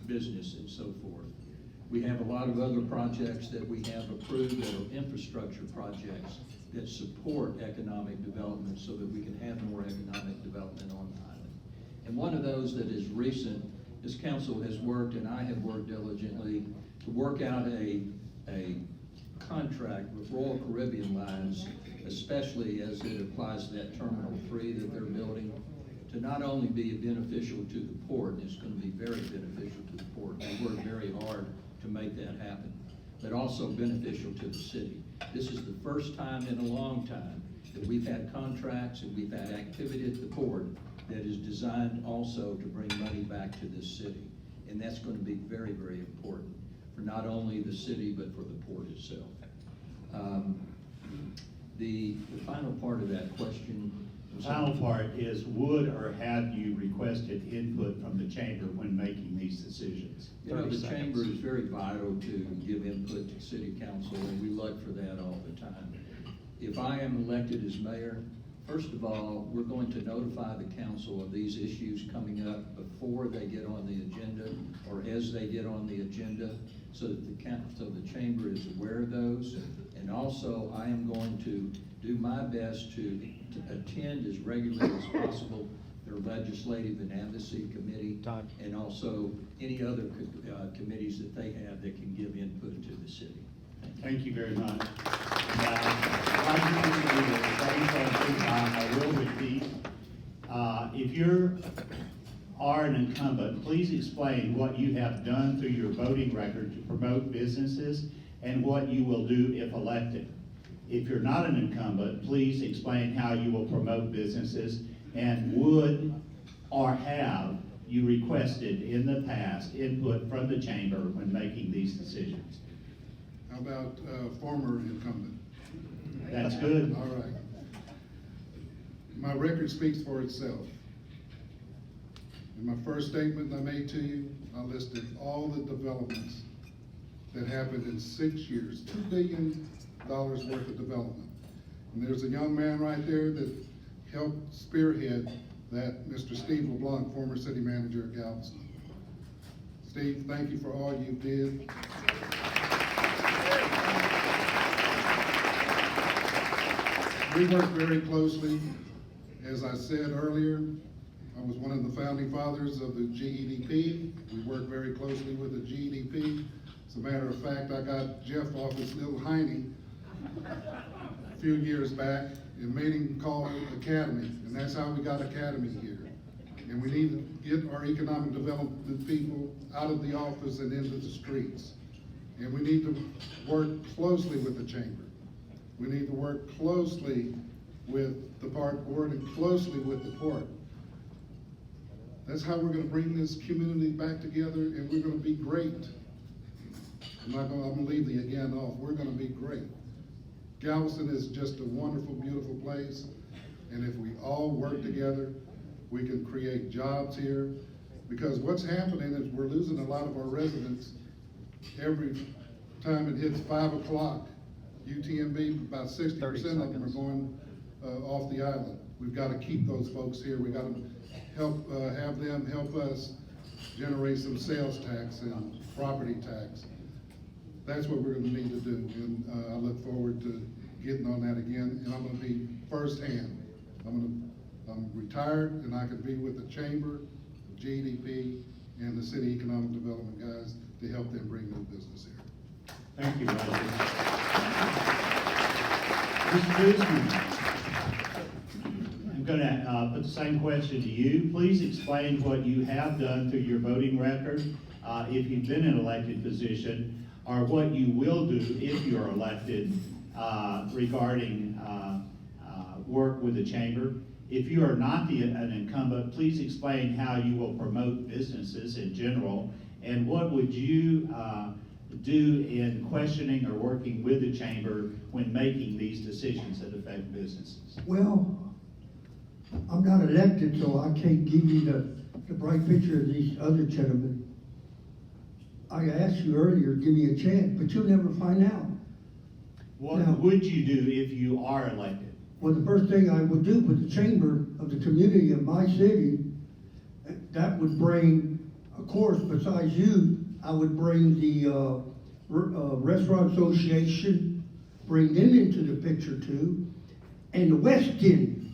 business and so forth. We have a lot of other projects that we have approved that are infrastructure projects that support economic development so that we can have more economic development on the island. And one of those that is recent, this council has worked, and I have worked diligently to work out a contract with Royal Caribbean Lines, especially as it applies to that Terminal 3 that they're building, to not only be beneficial to the port, and it's going to be very beneficial to the port, we work very hard to make that happen, but also beneficial to the city. This is the first time in a long time that we've had contracts and we've had activity at the port that is designed also to bring money back to this city. And that's going to be very, very important for not only the city, but for the port itself. The final part of that question. The final part is, would or have you requested input from the chamber when making these decisions? You know, 30 the seconds. chamber is very vital to give input to city council, and we look for that all the time. If I am elected as mayor, first of all, we're going to notify the council of these issues coming up before they get on the agenda or as they get on the agenda, so that the chamber is aware of those. And also, I am going to do my best to attend as regularly as possible their legislative and advocacy committee, and also any other committees that they have that can give input to the city. Thank you very much. I will repeat. If you are an incumbent, please explain what you have done through your voting record to promote businesses and what you will do if elected. If you're not an incumbent, please explain how you will promote businesses, and would or have you requested in the past input from the chamber when making these decisions? How about former incumbent? That's good. All right. My record speaks for itself. In my first statement I made to you, I listed all the developments that happened in 6 years, $2 billion worth of development. And there's a young man right there that helped spearhead that, Mr. Steve Leblanc, former city manager at Galveston. Steve, thank you for all you did. We work very closely. As I said earlier, I was one of the founding fathers of the GEDP. We work very closely with the GEDP. As a matter of fact, I got Jeff off his little hiney a few years back and made him call it Academy, and that's how we got Academy here. And we need to get our economic development people out of the office and into the streets. And we need to work closely with the chamber. We need to work closely with the park board and closely with the port. That's how we're gonna bring this community back together, and we're gonna be great. I'm gonna leave the again off. We're gonna be great. Galveston is just a wonderful, beautiful place, and if we all work together, we can create jobs here. Because what's happening is we're losing a lot of our residents every time it hits 5 o'clock UTMB, about 60% of them are going off the island. We've got to keep those folks here. We've got to help, have them help us generate some sales tax and property tax. That's what we're gonna need to do, and I look forward to getting on that again, and I'm gonna be firsthand. I'm retired, and I can be with the Chamber, the GDP, and the City Economic Development guys to help them bring new business here. Thank you, Roger. Mr. Guzman, I'm gonna put the same question to you. Please explain what you have done through your voting record, if you've been in an elected position, or what you will do if you're elected, regarding work with the chamber. If you are not an incumbent, please explain how you will promote businesses in general, and what would you do in questioning or working with the chamber when making these decisions that affect businesses? Well, I'm not elected, so I can't give you the bright picture of these other gentlemen. I asked you earlier, give me a chance, but you'll never find out. What Now- would you do if you are elected? Well, the first thing I would do with the chamber of the community of my city, that would bring, of course, besides you, I would bring the Restaurant Association, bring them into the picture too, and the West End.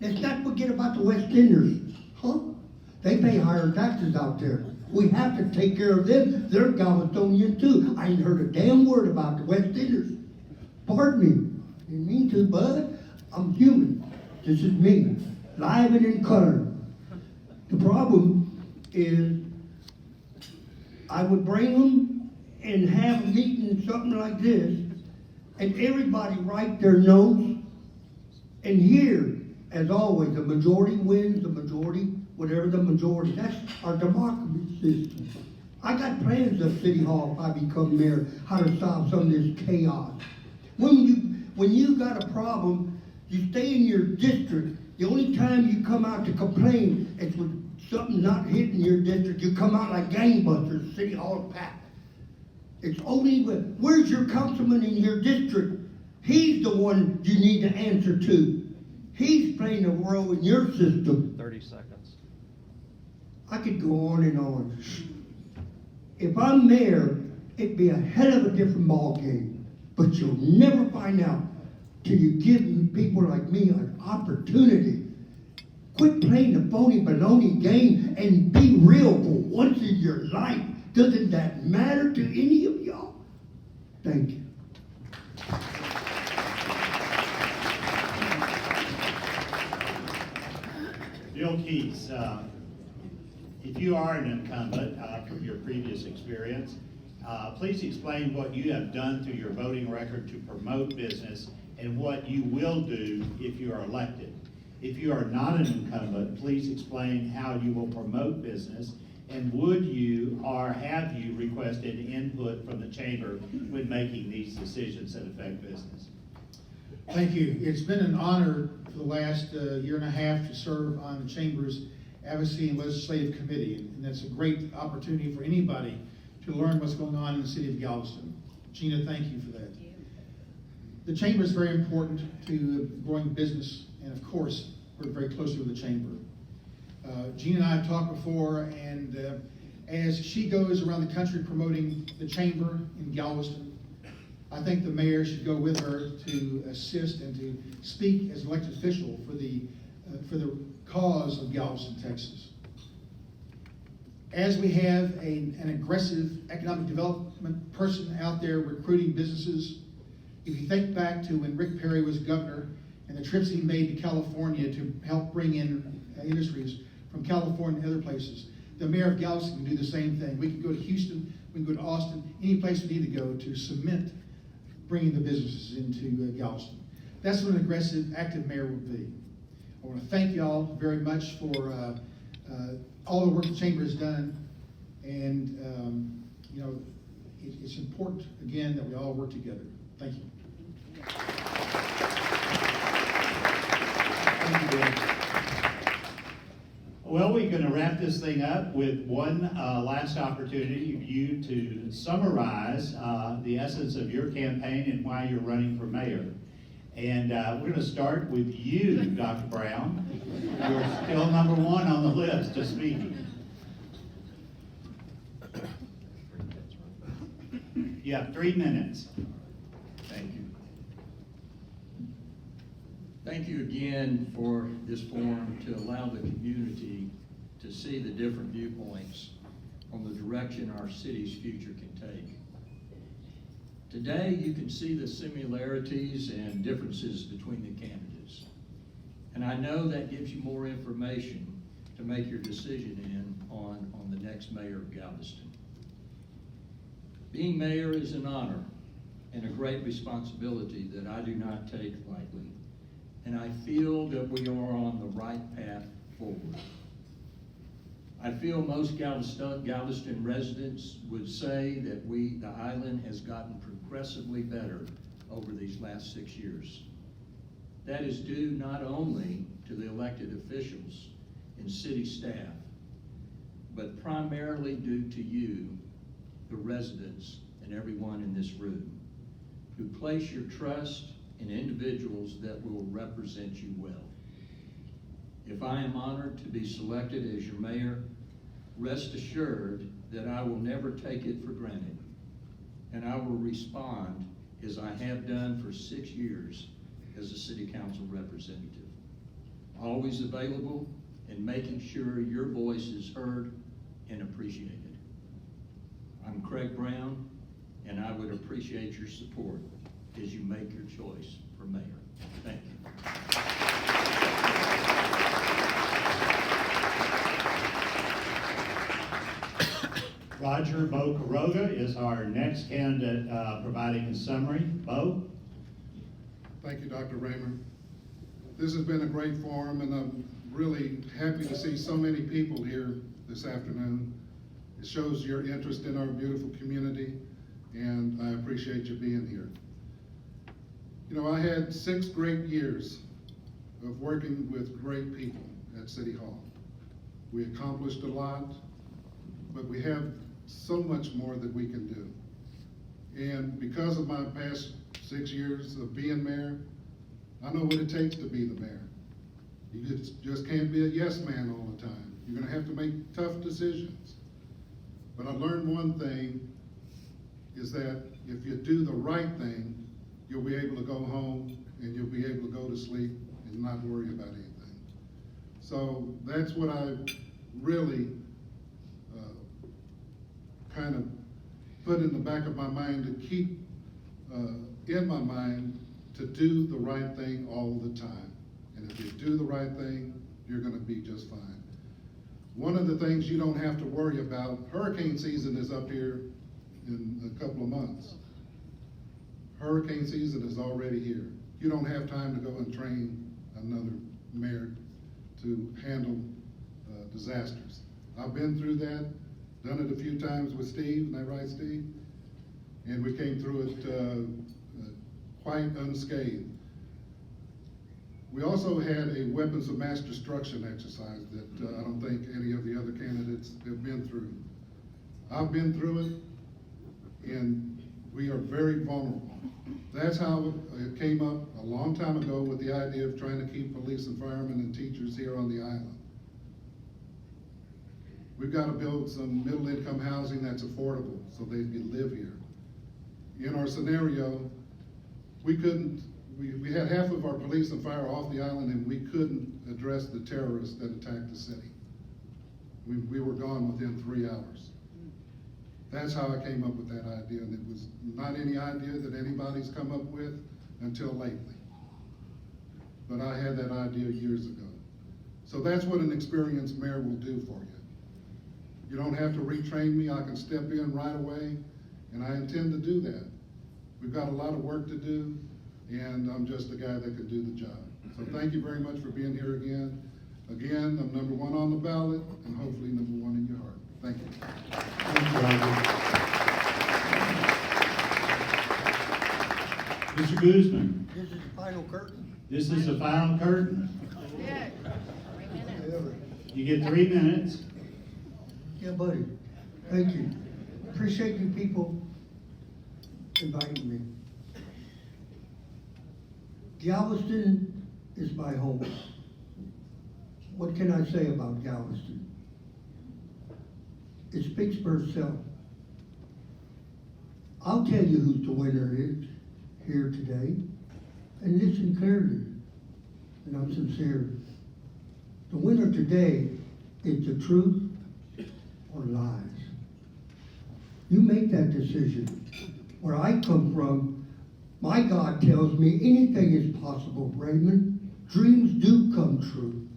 Let's not forget about the West Enders, huh? They pay higher taxes out there. We have to take care of them. They're Galvestonian too. I ain't heard a damn word about the West Enders. Pardon me. Didn't mean to, bud. I'm human. This is me. Live and in color. The problem is I would bring them and have a meeting, something like this, and everybody write their notes. And here, as always, the majority wins, the majority, whatever the majority. That's our democracy system. I got plans at City Hall if I become mayor, how to solve some of this chaos. When you got a problem, you stay in your district. The only time you come out to complain is when something not hitting your district. You come out like gangbusters, City Hall packed. It's only when, where's your councilman in your district? He's the one you need to answer to. He's playing a role in your system. 30 seconds. I could go on and on. If I'm mayor, it'd be a hell of a different ballgame. But you'll never find out till you give people like me an opportunity. Quit playing the phony baloney game and be real for once in your life. Doesn't that matter to any of y'all? Thank you. Bill Keys, if you are an incumbent from your previous experience, please explain what you have done through your voting record to promote business and what you will do if you are elected. If you are not an incumbent, please explain how you will promote business, and would you or have you requested input from the chamber when making these decisions that affect business? Thank you. It's been an honor for the last year and a half to serve on the Chamber's Advocacy and Legislative Committee, and that's a great opportunity for anybody to learn what's going on in the city of Galveston. Gina, thank you for that. The Chamber is very important to growing business, and of course, work very closely with the Chamber. Gina and I have talked before, and as she goes around the country promoting the Chamber in Galveston, I think the mayor should go with her to assist and to speak as elected official for the cause of Galveston, Texas. As we have an aggressive economic development person out there recruiting businesses, if you think back to when Rick Perry was governor and the trips he made to California to help bring in industries from California and other places, the mayor of Galveston can do the same thing. We can go to Houston, we can go to Austin, any place we need to go to cement bringing the businesses into Galveston. That's what an aggressive, active mayor would be. I want to thank y'all very much for all the work the Chamber has done, and it's important, again, that we all work together. Thank you. Thank you, Bill. Well, we're gonna wrap this thing up with one last opportunity for you to summarize the essence of your campaign and why you're running for mayor. And we're gonna start with you, Dr. Brown. You're still number one on the list to speak. You have 3 minutes. Thank you. Thank you again for this forum to allow the community to see the different viewpoints on the direction our city's future can take. Today, you can see the similarities and differences between the candidates. And I know that gives you more information to make your decision on the next mayor of Galveston. Being mayor is an honor and a great responsibility that I do not take lightly. And I feel that we are on the right path forward. I feel most Galveston residents would say that the island has gotten progressively better over these last 6 years. That is due not only to the elected officials and city staff, but primarily due to you, the residents, and everyone in this room, who place your trust in individuals that will represent you well. If I am honored to be selected as your mayor, rest assured that I will never take it for granted, and I will respond as I have done for 6 years as a city council representative. Always available and making sure your voice is heard and appreciated. I'm Craig Brown, and I would appreciate your support as you make your choice for mayor. Thank you. Roger Bo Caroga is our next candidate providing a summary. Bo? Thank you, Dr. Raymond. This has been a great forum, and I'm really happy to see so many people here this afternoon. It shows your interest in our beautiful community, and I appreciate you being here. You know, I had 6 great years of working with great people at City Hall. We accomplished a lot, but we have so much more that we can do. And because of my past 6 years of being mayor, I know what it takes to be the mayor. You just can't be a yes man all the time. You're gonna have to make tough decisions. But I learned one thing, is that if you do the right thing, you'll be able to go home and you'll be able to go to sleep and not worry about anything. So that's what I really kind of put in the back of my mind to keep in my mind to do the right thing all the time. And if you do the right thing, you're gonna be just fine. One of the things you don't have to worry about, hurricane season is up here in a couple of months. Hurricane season is already here. You don't have time to go and train another mayor to handle disasters. I've been through that, done it a few times with Steve, isn't that right, Steve? And we came through it quite unscathed. We also had a weapons of mass destruction exercise that I don't think any of the other candidates have been through. I've been through it, and we are very vulnerable. That's how it came up a long time ago with the idea of trying to keep police and firemen and teachers here on the island. We've got to build some middle-income housing that's affordable so they can live here. In our scenario, we had half of our police and fire off the island, and we couldn't address the terrorists that attacked the city. We were gone within 3 hours. That's how I came up with that idea, and it was not any idea that anybody's come up with until lately. But I had that idea years ago. So that's what an experienced mayor will do for you. You don't have to retrain me. I can step in right away, and I intend to do that. We've got a lot of work to do, and I'm just the guy that can do the job. So thank you very much for being here again. Again, I'm number 1 on the ballot, and hopefully number 1 in your heart. Thank you. Thank you, Roger. Mr. Guzman, This is the final curtain. this is the final curtain. Yeah. 3 minutes. You get 3 minutes. Yeah, buddy. Thank you. Appreciate you people inviting me. Galveston is my home. What can I say about Galveston? It speaks for itself. I'll tell you who the winner is here today, and listen clearly, and I'm sincere. The winner today is the truth or lies. You make that decision. Where I come from, my God tells me anything is possible, Raymond. Dreams do come true.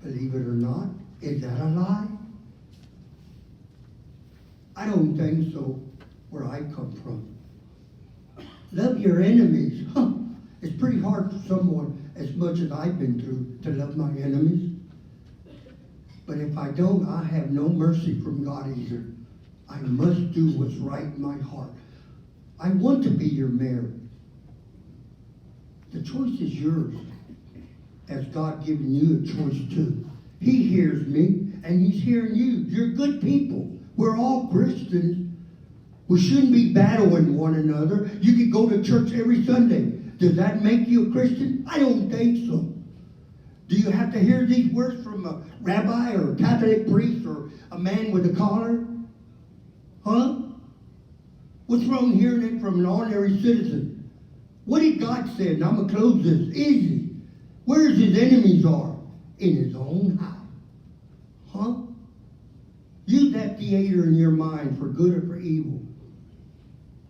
Believe it or not, is that a lie? I don't think so, where I come from. Love your enemies. Huh. It's pretty hard for someone, as much as I've been through, to love my enemies. But if I don't, I have no mercy from God either. I must do what's right in my heart. I want to be your mayor. The choice is yours. Has God given you a choice too? He hears me, and he's hearing you. You're good people. We're all Christians. We shouldn't be battling one another. You could go to church every Sunday. Does that make you a Christian? I don't think so. Do you have to hear these words from a rabbi or a Catholic priest or a man with a collar? Huh? What's wrong hearing it from an ordinary citizen? What did God say? And I'm going to close this. Easy. Where's his enemies are? In his own house. Huh? Use that theater in your mind for good or for evil.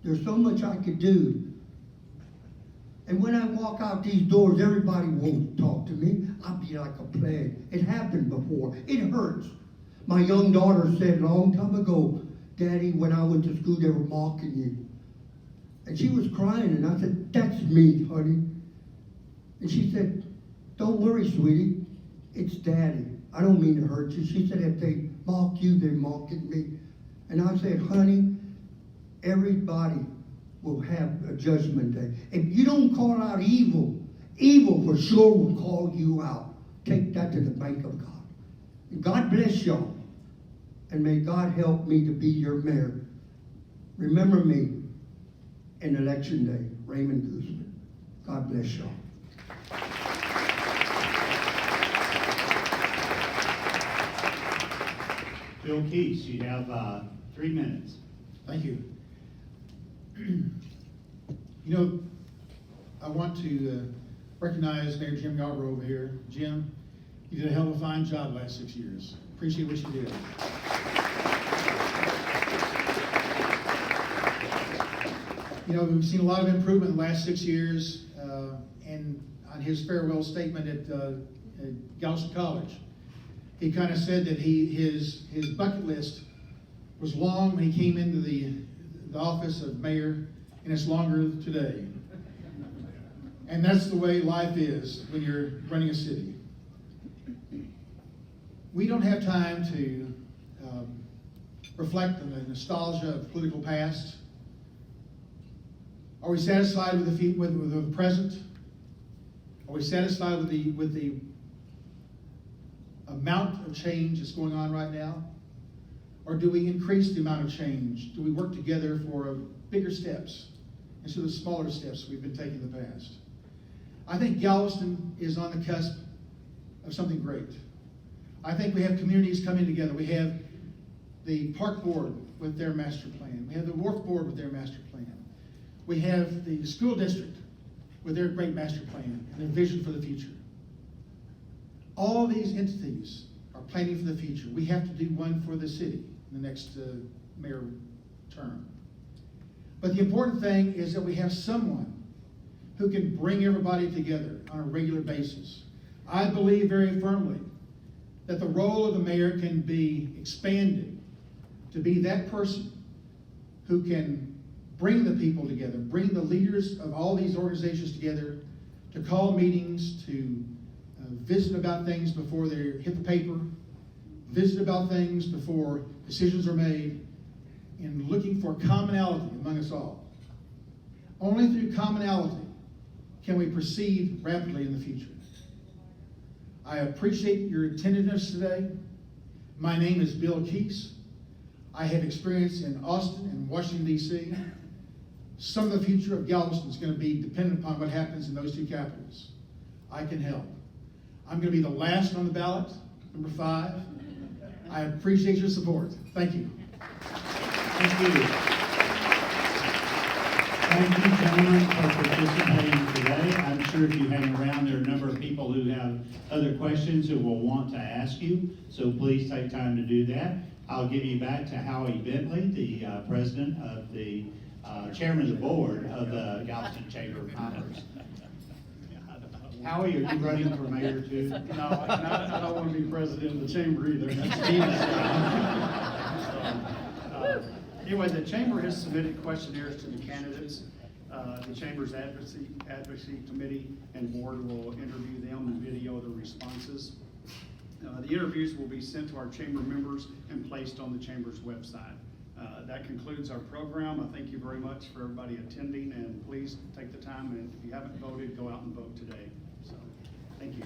There's so much I could do. And when I walk out these doors, everybody won't talk to me. I'll be like a plague. It happened before. It hurts. My young daughter said a long time ago, Daddy, when I went to school, they were mocking you. And she was crying, and I said, that's me, honey. And she said, don't worry, sweetie. It's Daddy. I don't mean to hurt you. She said, if they mock you, they're mocking me. And I said, honey, everybody will have a judgment day. If you don't call out evil, evil for sure will call you out. Take that to the bank of God. And God bless y'all. And may God help me to be your mayor. Remember me in election day, Raymond Guzman. God bless y'all. Bill Keys, you have 3 minutes. Thank you. You know, I want to recognize Mayor Jim Yarborough over here. Jim, you did a hell of a fine job last 6 years. Appreciate what you did. You know, we've seen a lot of improvement in the last 6 years, and on his farewell statement at Galveston College, he kind of said that his bucket list was long when he came into the office of mayor, and it's longer today. And that's the way life is when you're running a city. We don't have time to reflect on the nostalgia of political past. Are we satisfied with the present? Are we satisfied with the amount of change that's going on right now? Or do we increase the amount of change? Do we work together for bigger steps instead of smaller steps we've been taking in the past? I think Galveston is on the cusp of something great. I think we have communities coming together. We have the park board with their master plan. We have the wharf board with their master plan. We have the school district with their great master plan and their vision for the future. All these entities are planning for the future. We have to do one for the city in the next mayor term. But the important thing is that we have someone who can bring everybody together on a regular basis. I believe very firmly that the role of the mayor can be expanded to be that person who can bring the people together, bring the leaders of all these organizations together, to call meetings, to visit about things before they hit the paper, visit about things before decisions are made, and looking for commonality among us all. Only through commonality can we proceed rapidly in the future. I appreciate your attentiveness today. My name is Bill Keese. I have experience in Austin and Washington, D.C. Some of the future of Galveston is going to be dependent upon what happens in those two capitals. I can help. I'm going to be the last on the ballot, number 5. I appreciate your support. Thank you. Thank you. Thank you, gentlemen, for participating today. I'm sure if you hang around, there are a number of people who have other questions who will want to ask you, so please take time to do that. I'll give you back to Howie Bentley, the president of the, chairman of the board of the Galveston Chamber of Commerce. Howie, are you running for mayor too? No, I don't want to be president of the chamber either. Anyway, the chamber has submitted questionnaires to the candidates. The chamber's advocacy committee and board will interview them and video their responses. The interviews will be sent to our chamber members and placed on the chamber's website. That concludes our program. I thank you very much for everybody attending, and please take the time, and if you haven't voted, go out and vote today. So, thank you.